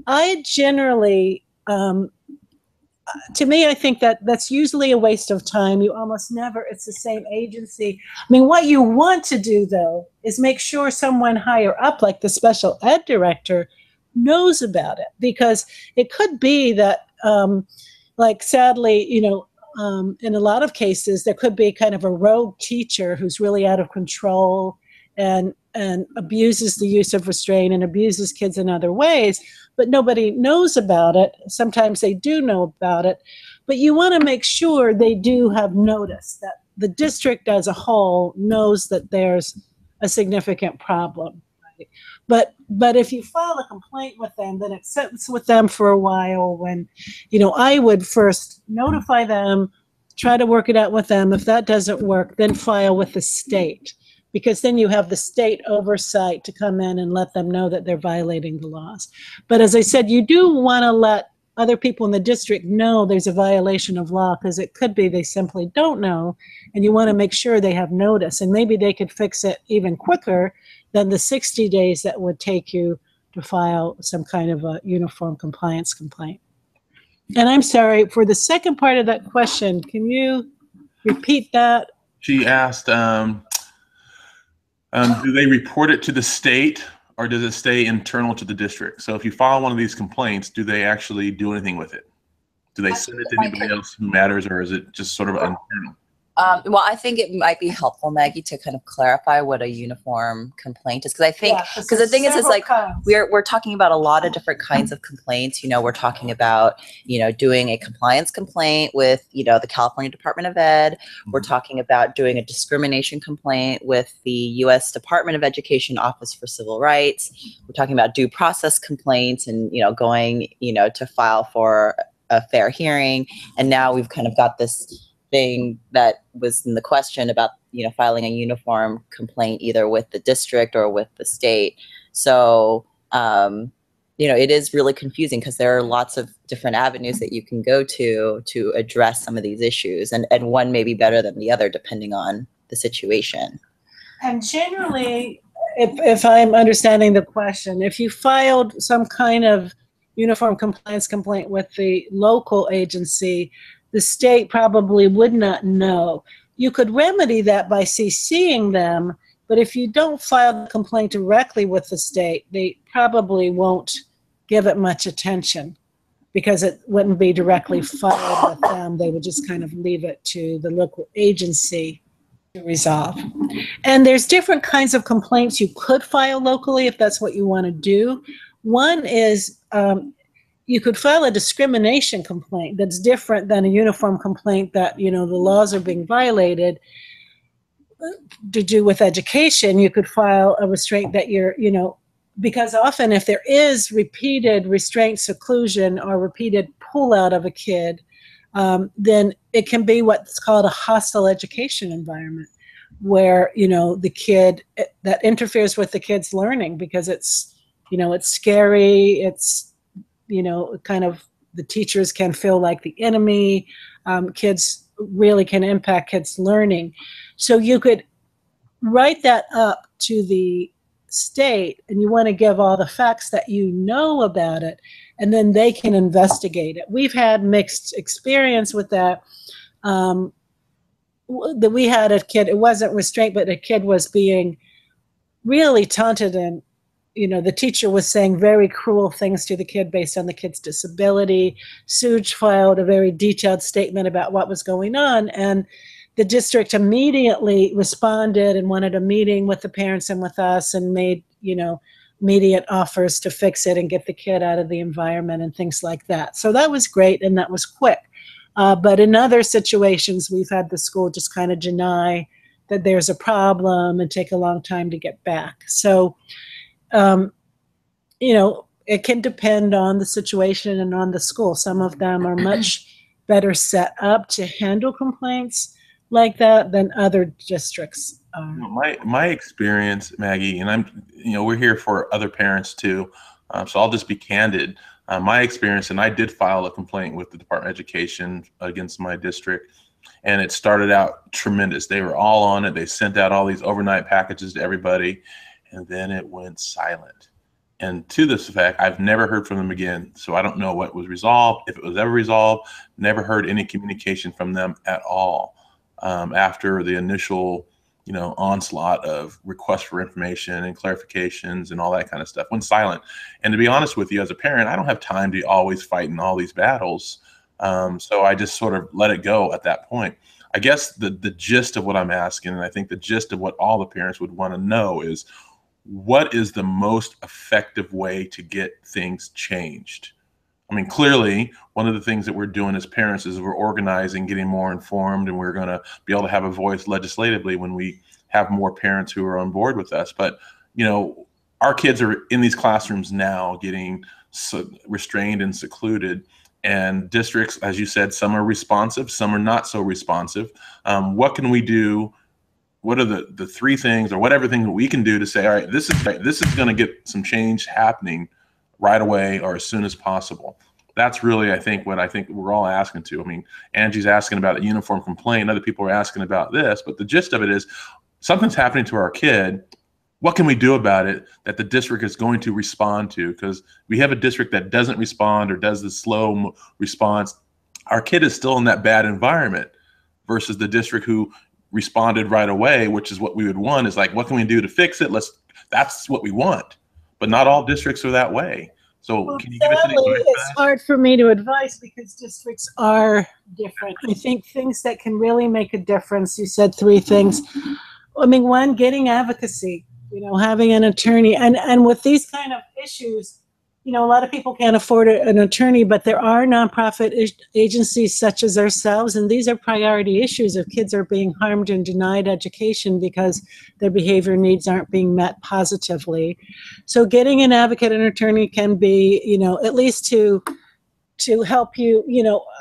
I generally, to me, I think that's usually a waste of time. You almost never, it's the same agency. I mean, what you want to do, though, is make sure someone higher up, like the special ed director, knows about it, because it could be that, sadly, in a lot of cases, there could be kind of a rogue teacher who's really out of control and abuses the use of restraint and abuses kids in other ways, but nobody knows about it. Sometimes they do know about it, but you want to make sure they do have notice, that the district as a whole knows that there's a significant problem. Right? But if you file a complaint with them, then it sits with them for a while. When, I would first notify them, try to work it out with them. If that doesn't work, then file with the state, because then you have the state oversight to come in and let them know that they're violating the laws. But as I said, you do want to let other people in the district know there's a violation of law, because it could be they simply don't know, and you want to make sure they have notice, and maybe they could fix it even quicker than the 60 days that would take you to file some kind of a uniform compliance complaint. And I'm sorry, for the second part of that question, can you repeat that? She asked, do they report it to the state, or does it stay internal to the district? So if you file one of these complaints, do they actually do anything with it? Do they send it to anybody else who matters, or is it just sort of internal? Well, I think it might be helpful, Maggie, to kind of clarify what a uniform complaint is, because I think, because the thing is like we're talking about a lot of different kinds of complaints. We're talking about doing a compliance complaint with the California Department of Ed. We're talking about doing a discrimination complaint with the U.S. Department of Education Office for Civil Rights. We're talking about due process complaints and going to file for a fair hearing. And now we've kind of got this thing that was in the question about filing a uniform complaint either with the district or with the state. So it is really confusing, because there are lots of different avenues that you can go to address some of these issues, and one may be better than the other depending on the situation. And generally, if I'm understanding the question, if you filed some kind of uniform compliance complaint with the local agency, the state probably would not know. You could remedy that by CCing them, but if you don't file the complaint directly with the state, they probably won't give it much attention, because it wouldn't be directly filed with them. They would just kind of leave it to the local agency to resolve. And there's different kinds of complaints you could file locally if that's what you want to do. One is you could file a discrimination complaint that's different than a uniform complaint that, the laws are being violated. To do with education, you could file a restraint that because often if there is repeated restraint, seclusion, or repeated pull out of a kid, then it can be what's called a hostile education environment, where, the kid, that interferes with the kid's learning, because it's, it's scary, it's, kind of, the teachers can feel like the enemy. Kids really can impact kids' learning. So you could write that up to the state, and you want to give all the facts that you know about it, and then they can investigate it. We've had mixed experience with that. That we had a kid, it wasn't restraint, but a kid was being really taunted and the teacher was saying very cruel things to the kid based on the kid's disability. Suge filed a very detailed statement about what was going on, and the district immediately responded and wanted a meeting with the parents and with us, and made, immediate offers to fix it and get the kid out of the environment and things like that. So that was great, and that was quick. But in other situations, we've had the school just kind of deny that there's a problem and take a long time to get back. So, it can depend on the situation and on the school. Some of them are much better set up to handle complaints like that than other districts are. My experience, Maggie, and we're here for other parents too, so I'll just be candid. My experience, and I did file a complaint with the Department of Education against my district, and it started out tremendous. They were all on it. They sent out all these overnight packages to everybody, and then it went silent. And to this effect, I've never heard from them again. So I don't know what was resolved, if it was ever resolved. Never heard any communication from them at all after the initial, onslaught of requests for information and clarifications and all that kind of stuff. Went silent. And to be honest with you, as a parent, I don't have time to always fight in all these battles. So I just sort of let it go at that point. I guess the gist of what I'm asking, and I think the gist of what all the parents would want to know is, what is the most effective way to get things changed? I mean, clearly, one of the things that we're doing as parents is we're organizing, getting more informed, and we're going to be able to have a voice legislatively when we have more parents who are on board with us. But, our kids are in these classrooms now getting restrained and secluded. And districts, as you said, some are responsive, some are not so responsive. What can we do? What are the three things or whatever thing that we can do to say, all right, this is going to get some change happening right away or as soon as possible? That's really, I think, what I think we're all asking to. I mean, Angie's asking about a uniform complaint. Other people are asking about this. But the gist of it is, something's happening to our kid. What can we do about it that the district is going to respond to? Because we have a district that doesn't respond or does the slow response. Our kid is still in that bad environment versus the district who responded right away, which is what we would want. Is like, what can we do to fix it? That's what we want. But not all districts are that way. So can you give us any advice? It's hard for me to advise because districts are different. I think things that can really make a difference, you said three things. I mean, one, getting advocacy, having an attorney. And with these kind of issues, a lot of people can't afford an attorney, but there are nonprofit agencies such as ourselves, and these are priority issues if kids are being harmed and denied education because their behavior needs aren't being met positively. So getting an advocate and attorney can be, at least to help you,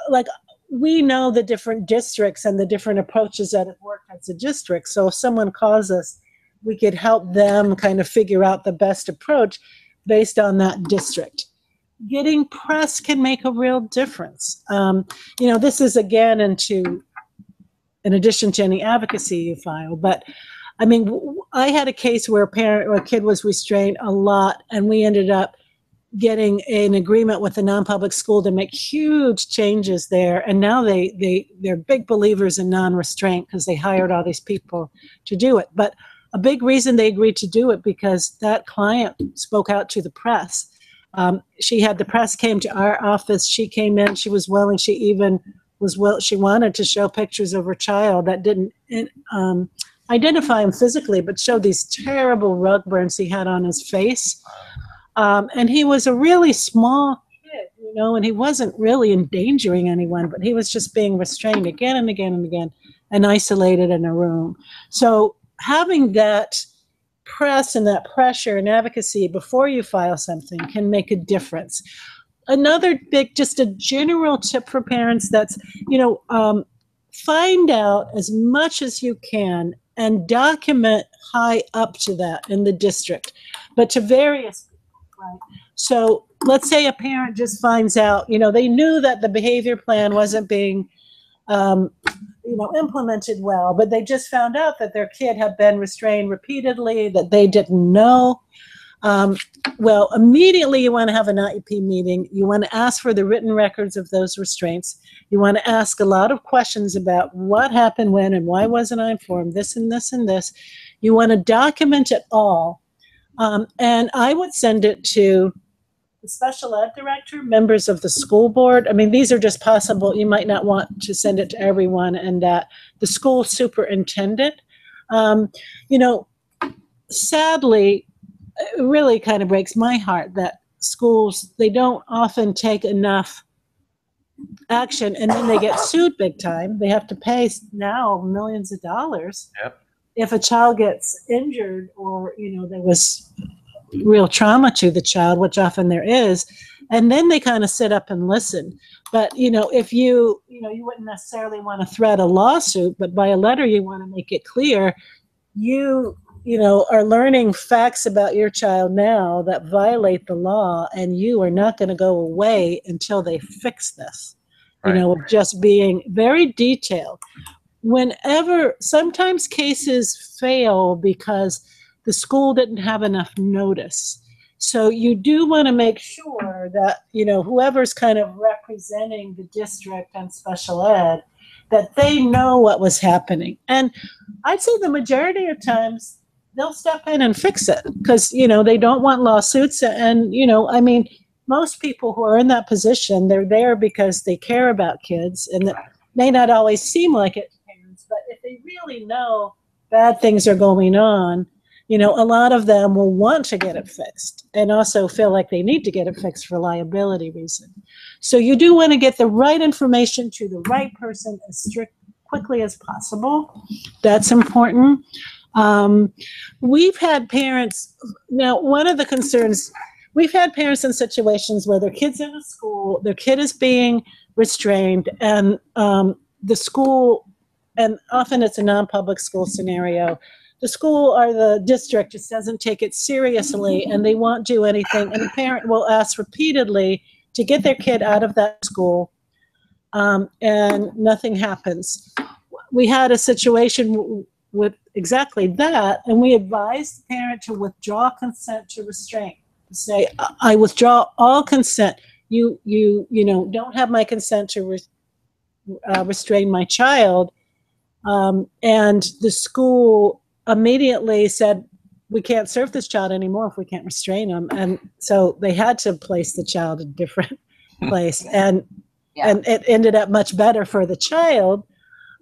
like we know the different districts and the different approaches that have worked as a district. So if someone calls us, we could help them kind of figure out the best approach based on that district. Getting press can make a real difference. This is again in addition to any advocacy you file, but I mean, I had a case where a kid was restrained a lot, and we ended up getting an agreement with the non-public school to make huge changes there. And now they're big believers in non-restraint because they hired all these people to do it. But a big reason they agreed to do it because that client spoke out to the press. The press came to our office. She came in, she was willing, she wanted to show pictures of her child that didn't identify him physically, but showed these terrible rug burns he had on his face. And he was a really small kid, and he wasn't really endangering anyone, but he was just being restrained again and again and again and isolated in a room. So having that press and that pressure and advocacy before you file something can make a difference. Another just a general tip for parents, that's, find out as much as you can and document high up to that in the district, but to various people, right? So let's say a parent just finds out, they knew that the behavior plan wasn't being implemented well, but they just found out that their kid had been restrained repeatedly, that they didn't know. Well, immediately you want to have an IEP meeting. You want to ask for the written records of those restraints. You want to ask a lot of questions about what happened when and why wasn't I informed, this and this and this. You want to document it all. And I would send it to the special ed director, members of the school board. I mean, these are just possible. You might not want to send it to everyone, and that the school superintendent. You know, sadly, it really kind of breaks my heart that schools, they don't often take enough action, and then they get sued big time. They have to pay now millions of dollars. Yep. If a child gets injured, or, you know, there was real trauma to the child, which often there is, and then they kind of sit up and listen. But, you know, if you wouldn't necessarily want to threat a lawsuit, but by a letter you want to make it clear you know, are learning facts about your child now that violate the law, and you are not going to go away until they fix this. Right. You know, just being very detailed. Whenever, sometimes cases fail because the school didn't have enough notice. So you do want to make sure that, you know, whoever's kind of representing the district and special ed, that they know what was happening. And I'd say the majority of times they'll step in and fix it because, you know, they don't want lawsuits. And, you know, I mean, most people who are in that position, they're there because they care about kids, and it may not always seem like it to parents, but if they really know bad things are going on, you know, a lot of them will want to get it fixed and also feel like they need to get it fixed for liability reason. So you do want to get the right information to the right person as quickly as possible. That's important. We've had parents, now one of the concerns, we've had parents in situations where their kid's in a school, their kid is being restrained, and the school, and often it's a non-public school scenario, the school or the district just doesn't take it seriously and they won't do anything. And the parent will ask repeatedly to get their kid out of that school, and nothing happens. We had a situation with exactly that, and we advised the parent to withdraw consent to restraint. Say, I withdraw all consent. You know, don't have my consent to restrain my child. And the school immediately said, we can't serve this child anymore if we can't restrain him. And so they had to place the child in a different place. And it ended up much better for the child.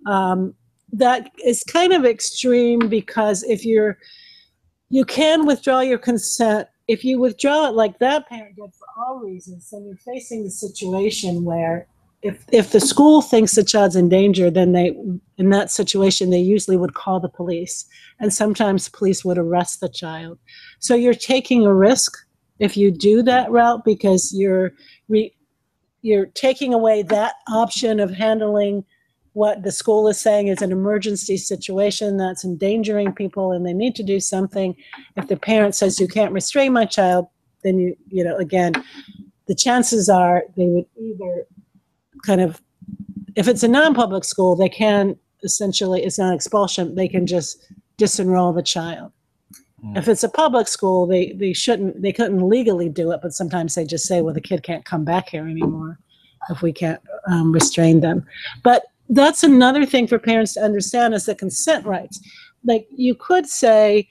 That is kind of extreme because if you can withdraw your consent, if you withdraw it like that parent did for all reasons, then you're facing the situation where if the school thinks the child's in danger, then in that situation, they usually would call the police. And sometimes police would arrest the child. So you're taking a risk if you do that route, because you're taking away that option of handling what the school is saying is an emergency situation that's endangering people and they need to do something. If the parent says, you can't restrain my child, then you know, again, the chances are they would either kind of, if it's a non-public school, they can essentially, it's not expulsion, they can just disenroll the child. If it's a public school, they couldn't legally do it, but sometimes they just say, well, the kid can't come back here anymore if we can't restrain them. But that's another thing for parents to understand is the consent rights. Like you could say,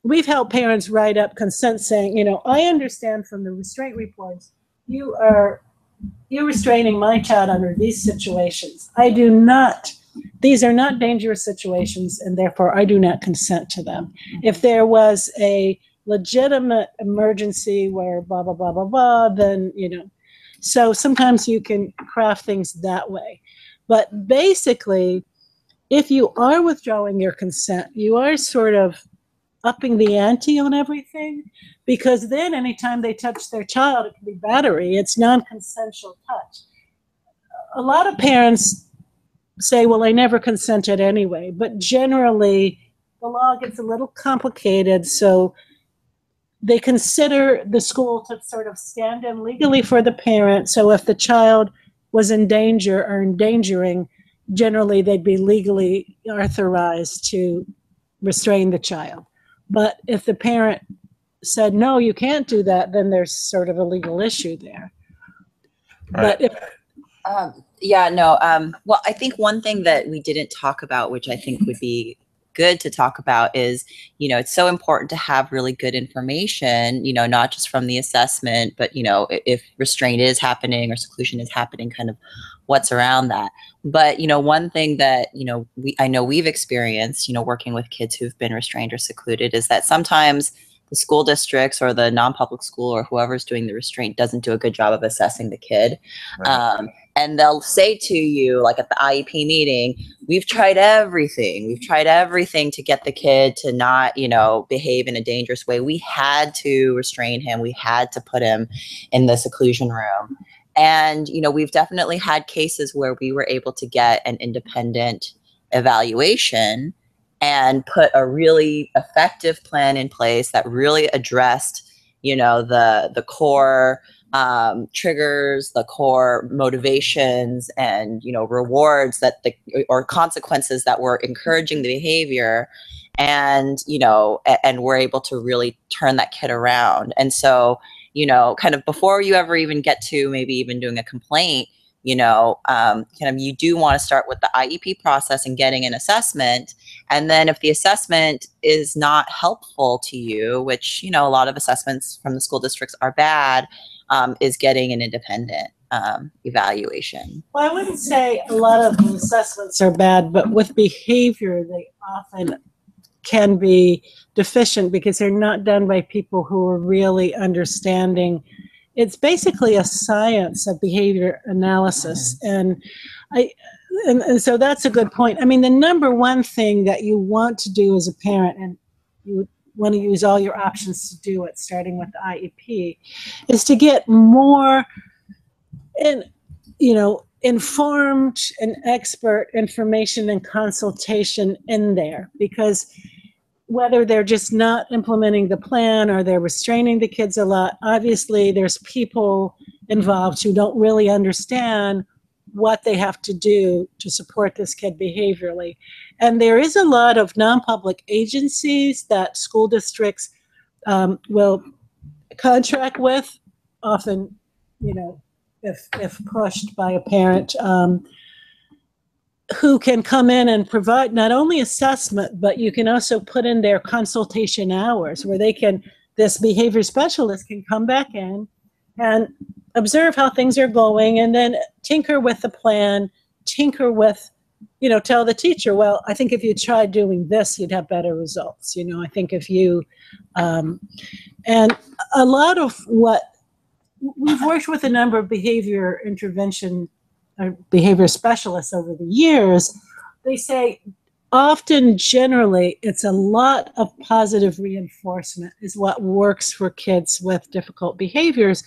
we've helped parents write up consent saying, you know, I understand from the restraint reports, you're restraining my child under these situations. These are not dangerous situations, and therefore I do not consent to them. If there was a legitimate emergency where blah, blah, blah, blah, blah, then, you know, so sometimes you can craft things that way. But basically, if you are withdrawing your consent, you are sort of upping the ante on everything, because then anytime they touch their child, it can be battery. It's non-consensual touch. A lot of parents say, well, I never consented anyway, but generally the law gets a little complicated, so they consider the school to sort of stand in legally for the parent. So if the child was in danger or endangering, generally they'd be legally authorized to restrain the child. But if the parent said, no, you can't do that, then there's sort of a legal issue there. Right. But if, well, I think one thing that we didn't talk about, which I think would be good to talk about is, it's so important to have really good information, not just from the assessment, but, if restraint is happening or seclusion is happening, kind of what's around that. But, one thing that, I know we've experienced, working with kids who've been restrained or secluded is that sometimes the school districts or the non-public school or whoever's doing the restraint doesn't do a good job of assessing the kid. Right. And they'll say to you, like at the IEP meeting, we've tried everything. We've tried everything to get the kid to not, behave in a dangerous way. We had to restrain him. We had to put him in the seclusion room. And, we've definitely had cases where we were able to get an independent evaluation and put a really effective plan in place that really addressed, the core triggers, the core motivations, and rewards or consequences that were encouraging the behavior, and and we're able to really turn that kid around. And so kind of before you ever even get to maybe even doing a complaint, you do want to start with the IEP process and getting an assessment. And then if the assessment is not helpful to you, which, a lot of assessments from the school districts are bad, is getting an independent evaluation. Well, I wouldn't say a lot of the assessments are bad, but with behavior, they often can be deficient because they're not done by people who are really understanding. It's basically a science of behavior analysis. And so that's a good point. I mean, the number one thing that you want to do as a parent, and you want to use all your options to do it, starting with the IEP, is to get more informed and expert information and consultation in there, because whether they're just not implementing the plan or they're restraining the kids a lot, obviously there's people involved who don't really understand what they have to do to support this kid behaviorally. And there is a lot of non-public agencies that school districts will contract with, often, if pushed by a parent, who can come in and provide not only assessment, but you can also put in their consultation hours where this behavior specialist can come back in and observe how things are going, and then tinker with the plan, tinker with, tell the teacher, well, I think if you tried doing this, you'd have better results. I think if you, and a lot of what we've worked with a number of behavior intervention behavior specialists over the years, they say often, generally, it's a lot of positive reinforcement is what works for kids with difficult behaviors.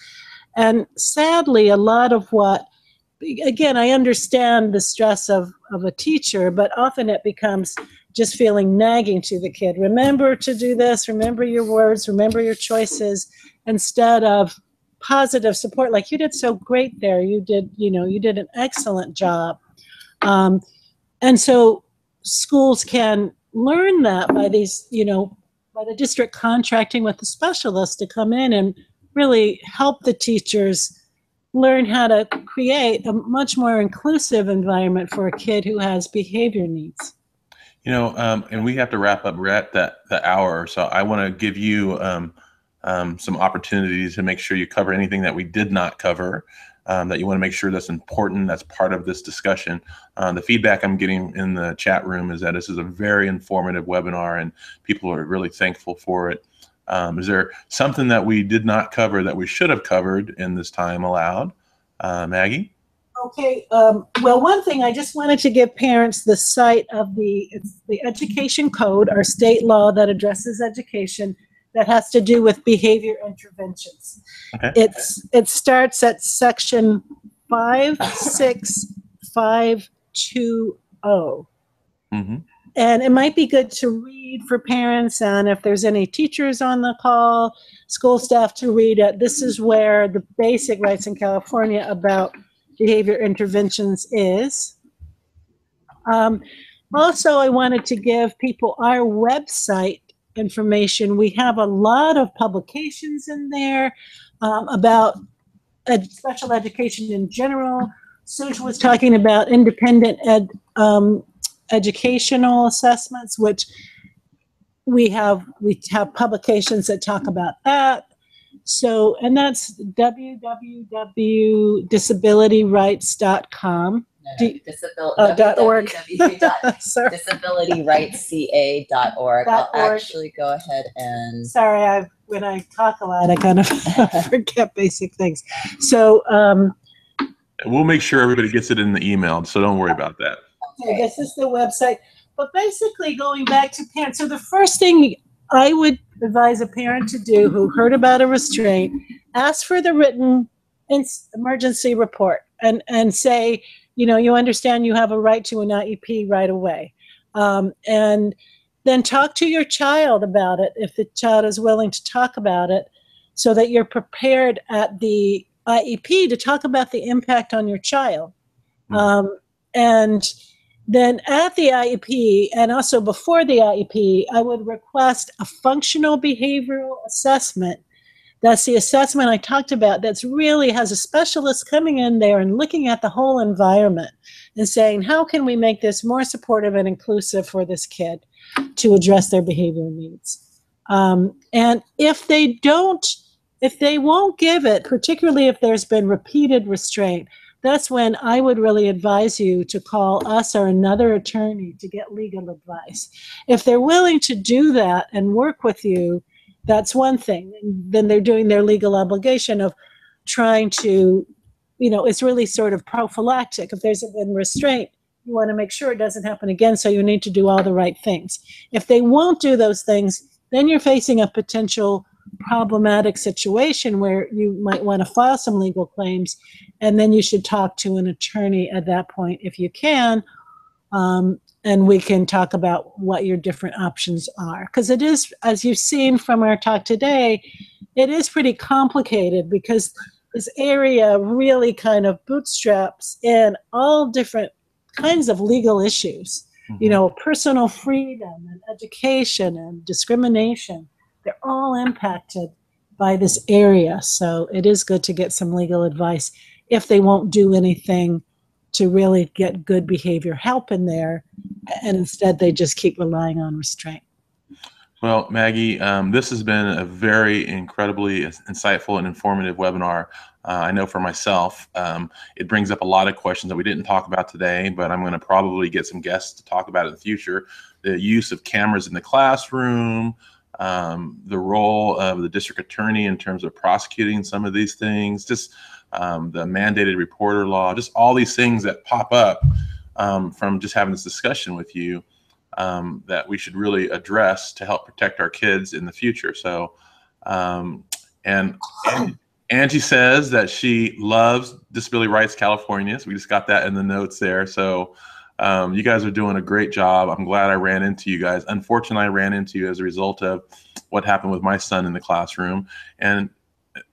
And sadly, a lot of what, again, I understand the stress of a teacher, but often it becomes just feeling nagging to the kid. Remember to do this, remember your words, remember your choices, instead of positive support, like you did so great there. You did an excellent job. And so schools can learn that by these, by the district contracting with the specialists to come in and really help the teachers learn how to create a much more inclusive environment for a kid who has behavior needs. And we have to wrap up. We're at the hour, so I want to give you some opportunities to make sure you cover anything that we did not cover, that you want to make sure that's important, that's part of this discussion. The feedback I'm getting in the chat room is that this is a very informative webinar and people are really thankful for it. Is there something that we did not cover that we should have covered in this time allowed? Maggie? Okay, well, one thing I just wanted to give parents the site of the Education Code, our state law that addresses education, that has to do with behavior interventions. Okay. It starts at section 56520. Mm-hmm. And it might be good to read for parents, and if there's any teachers on the call, school staff, to read it. This is where the basic rights in California about behavior interventions is. Also, I wanted to give people our website information. We have a lot of publications in there about special education in general. Suge was talking about independent educational assessments, which we have publications that talk about that. So, and that's www.disabilityrights.com. .org. Sorry. disabilityrightsca.org. I'll actually go ahead and. Sorry, when I talk a lot, I kind of forget basic things. So, we'll make sure everybody gets it in the email, so don't worry about that. Okay, this is the website. But basically, going back to parents, so the first thing I would advise a parent to do who heard about a restraint, ask for the written emergency report and say, you know, you understand you have a right to an IEP right away. And then talk to your child about it if the child is willing to talk about it, so that you're prepared at the IEP to talk about the impact on your child. And then at the IEP, and also before the IEP, I would request a functional behavioral assessment. That's the assessment I talked about that's really has a specialist coming in there and looking at the whole environment and saying, how can we make this more supportive and inclusive for this kid to address their behavioral needs? And if they won't give it, particularly if there's been repeated restraint, that's when I would really advise you to call us or another attorney to get legal advice. If they're willing to do that and work with you, that's one thing. And then they're doing their legal obligation of trying to, you know, it's really sort of prophylactic. If there's been restraint, you want to make sure it doesn't happen again, so you need to do all the right things. If they won't do those things, then you're facing a potential problematic situation where you might want to file some legal claims, and then you should talk to an attorney at that point if you can, and we can talk about what your different options are. Because it is, as you've seen from our talk today, it is pretty complicated because this area really kind of bootstraps in all different kinds of legal issues, you know, personal freedom and education and discrimination. They're all impacted by this area. So it is good to get some legal advice if they won't do anything to really get good behavior help in there, and instead they just keep relying on restraint. Well, Maggie, this has been a very incredibly insightful and informative webinar. I know for myself, it brings up a lot of questions that we didn't talk about today, but I'm going to probably get some guests to talk about it in the future. The use of cameras in the classroom, the role of the district attorney in terms of prosecuting some of these things, just the mandated reporter law, just all these things that pop up from just having this discussion with you that we should really address to help protect our kids in the future. So, and Angie says that she loves Disability Rights California. So we just got that in the notes there. So you guys are doing a great job. I'm glad I ran into you guys. Unfortunately, I ran into you as a result of what happened with my son in the classroom and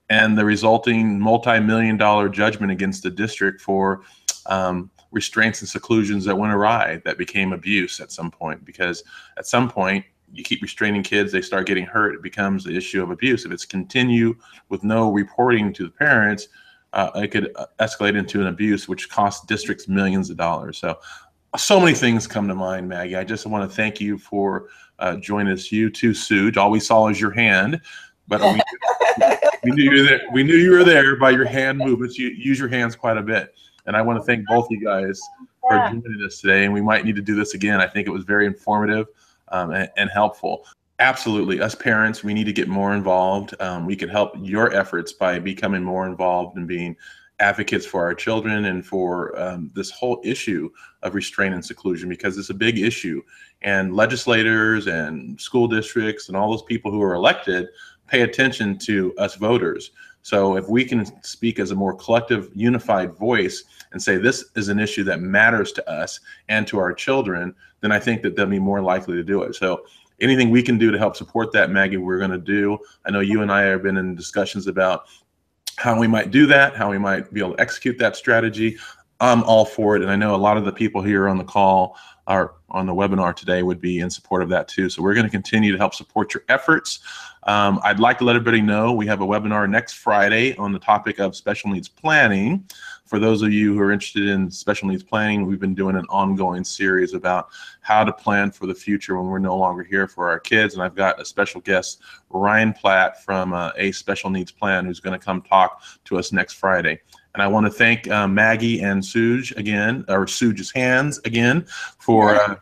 the resulting multi-million-dollar judgment against the district for restraints and seclusions that went awry, that became abuse at some point. Because at some point, you keep restraining kids, they start getting hurt, it becomes the issue of abuse. If it's continue with no reporting to the parents, it could escalate into an abuse, which costs districts millions of dollars. So many things come to mind, Maggie. I just want to thank you for joining us. You too, Suge. All we saw is your hand, but we knew you were there. We knew you were there by your hand movements. You use your hands quite a bit. And I want to thank both you guys for joining us today. And we might need to do this again. I think it was very informative and helpful. Absolutely. Us parents, we need to get more involved. We can help your efforts by becoming more involved and being advocates for our children and for this whole issue of restraint and seclusion, because it's a big issue. And legislators and school districts and all those people who are elected pay attention to us voters. So if we can speak as a more collective, unified voice and say this is an issue that matters to us and to our children, then I think that they'll be more likely to do it. So anything we can do to help support that, Maggie, we're going to do. I know you and I have been in discussions about how we might do that, how we might be able to execute that strategy. I'm all for it. And I know a lot of the people here on the call are on the webinar today would be in support of that too. So we're going to continue to help support your efforts. I'd like to let everybody know we have a webinar next Friday on the topic of special needs planning. For those of you who are interested in special needs planning, we've been doing an ongoing series about how to plan for the future when we're no longer here for our kids. And I've got a special guest, Ryan Platt from A Special Needs Plan, who's going to come talk to us next Friday. And I want to thank Maggie and Suge again, or Suge's hands again, for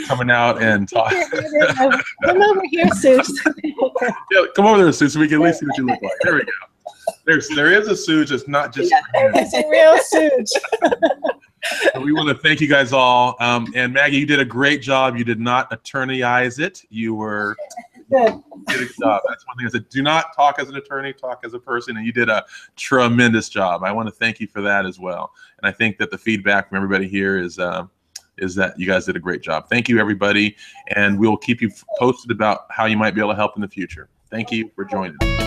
coming out and talking. Come over here, Suge. Yeah, come over there, Suge, so we can at least see what you look like. There we go. There is a Suge. It's not just. It's a real Suge. So we want to thank you guys all. And Maggie, you did a great job. You did not attorneyize it. You were. Good. Did a job. That's one thing I said. Do not talk as an attorney, talk as a person, and you did a tremendous job. I want to thank you for that as well. And I think that the feedback from everybody here is that you guys did a great job. Thank you, everybody, and we'll keep you posted about how you might be able to help in the future. Thank you for joining.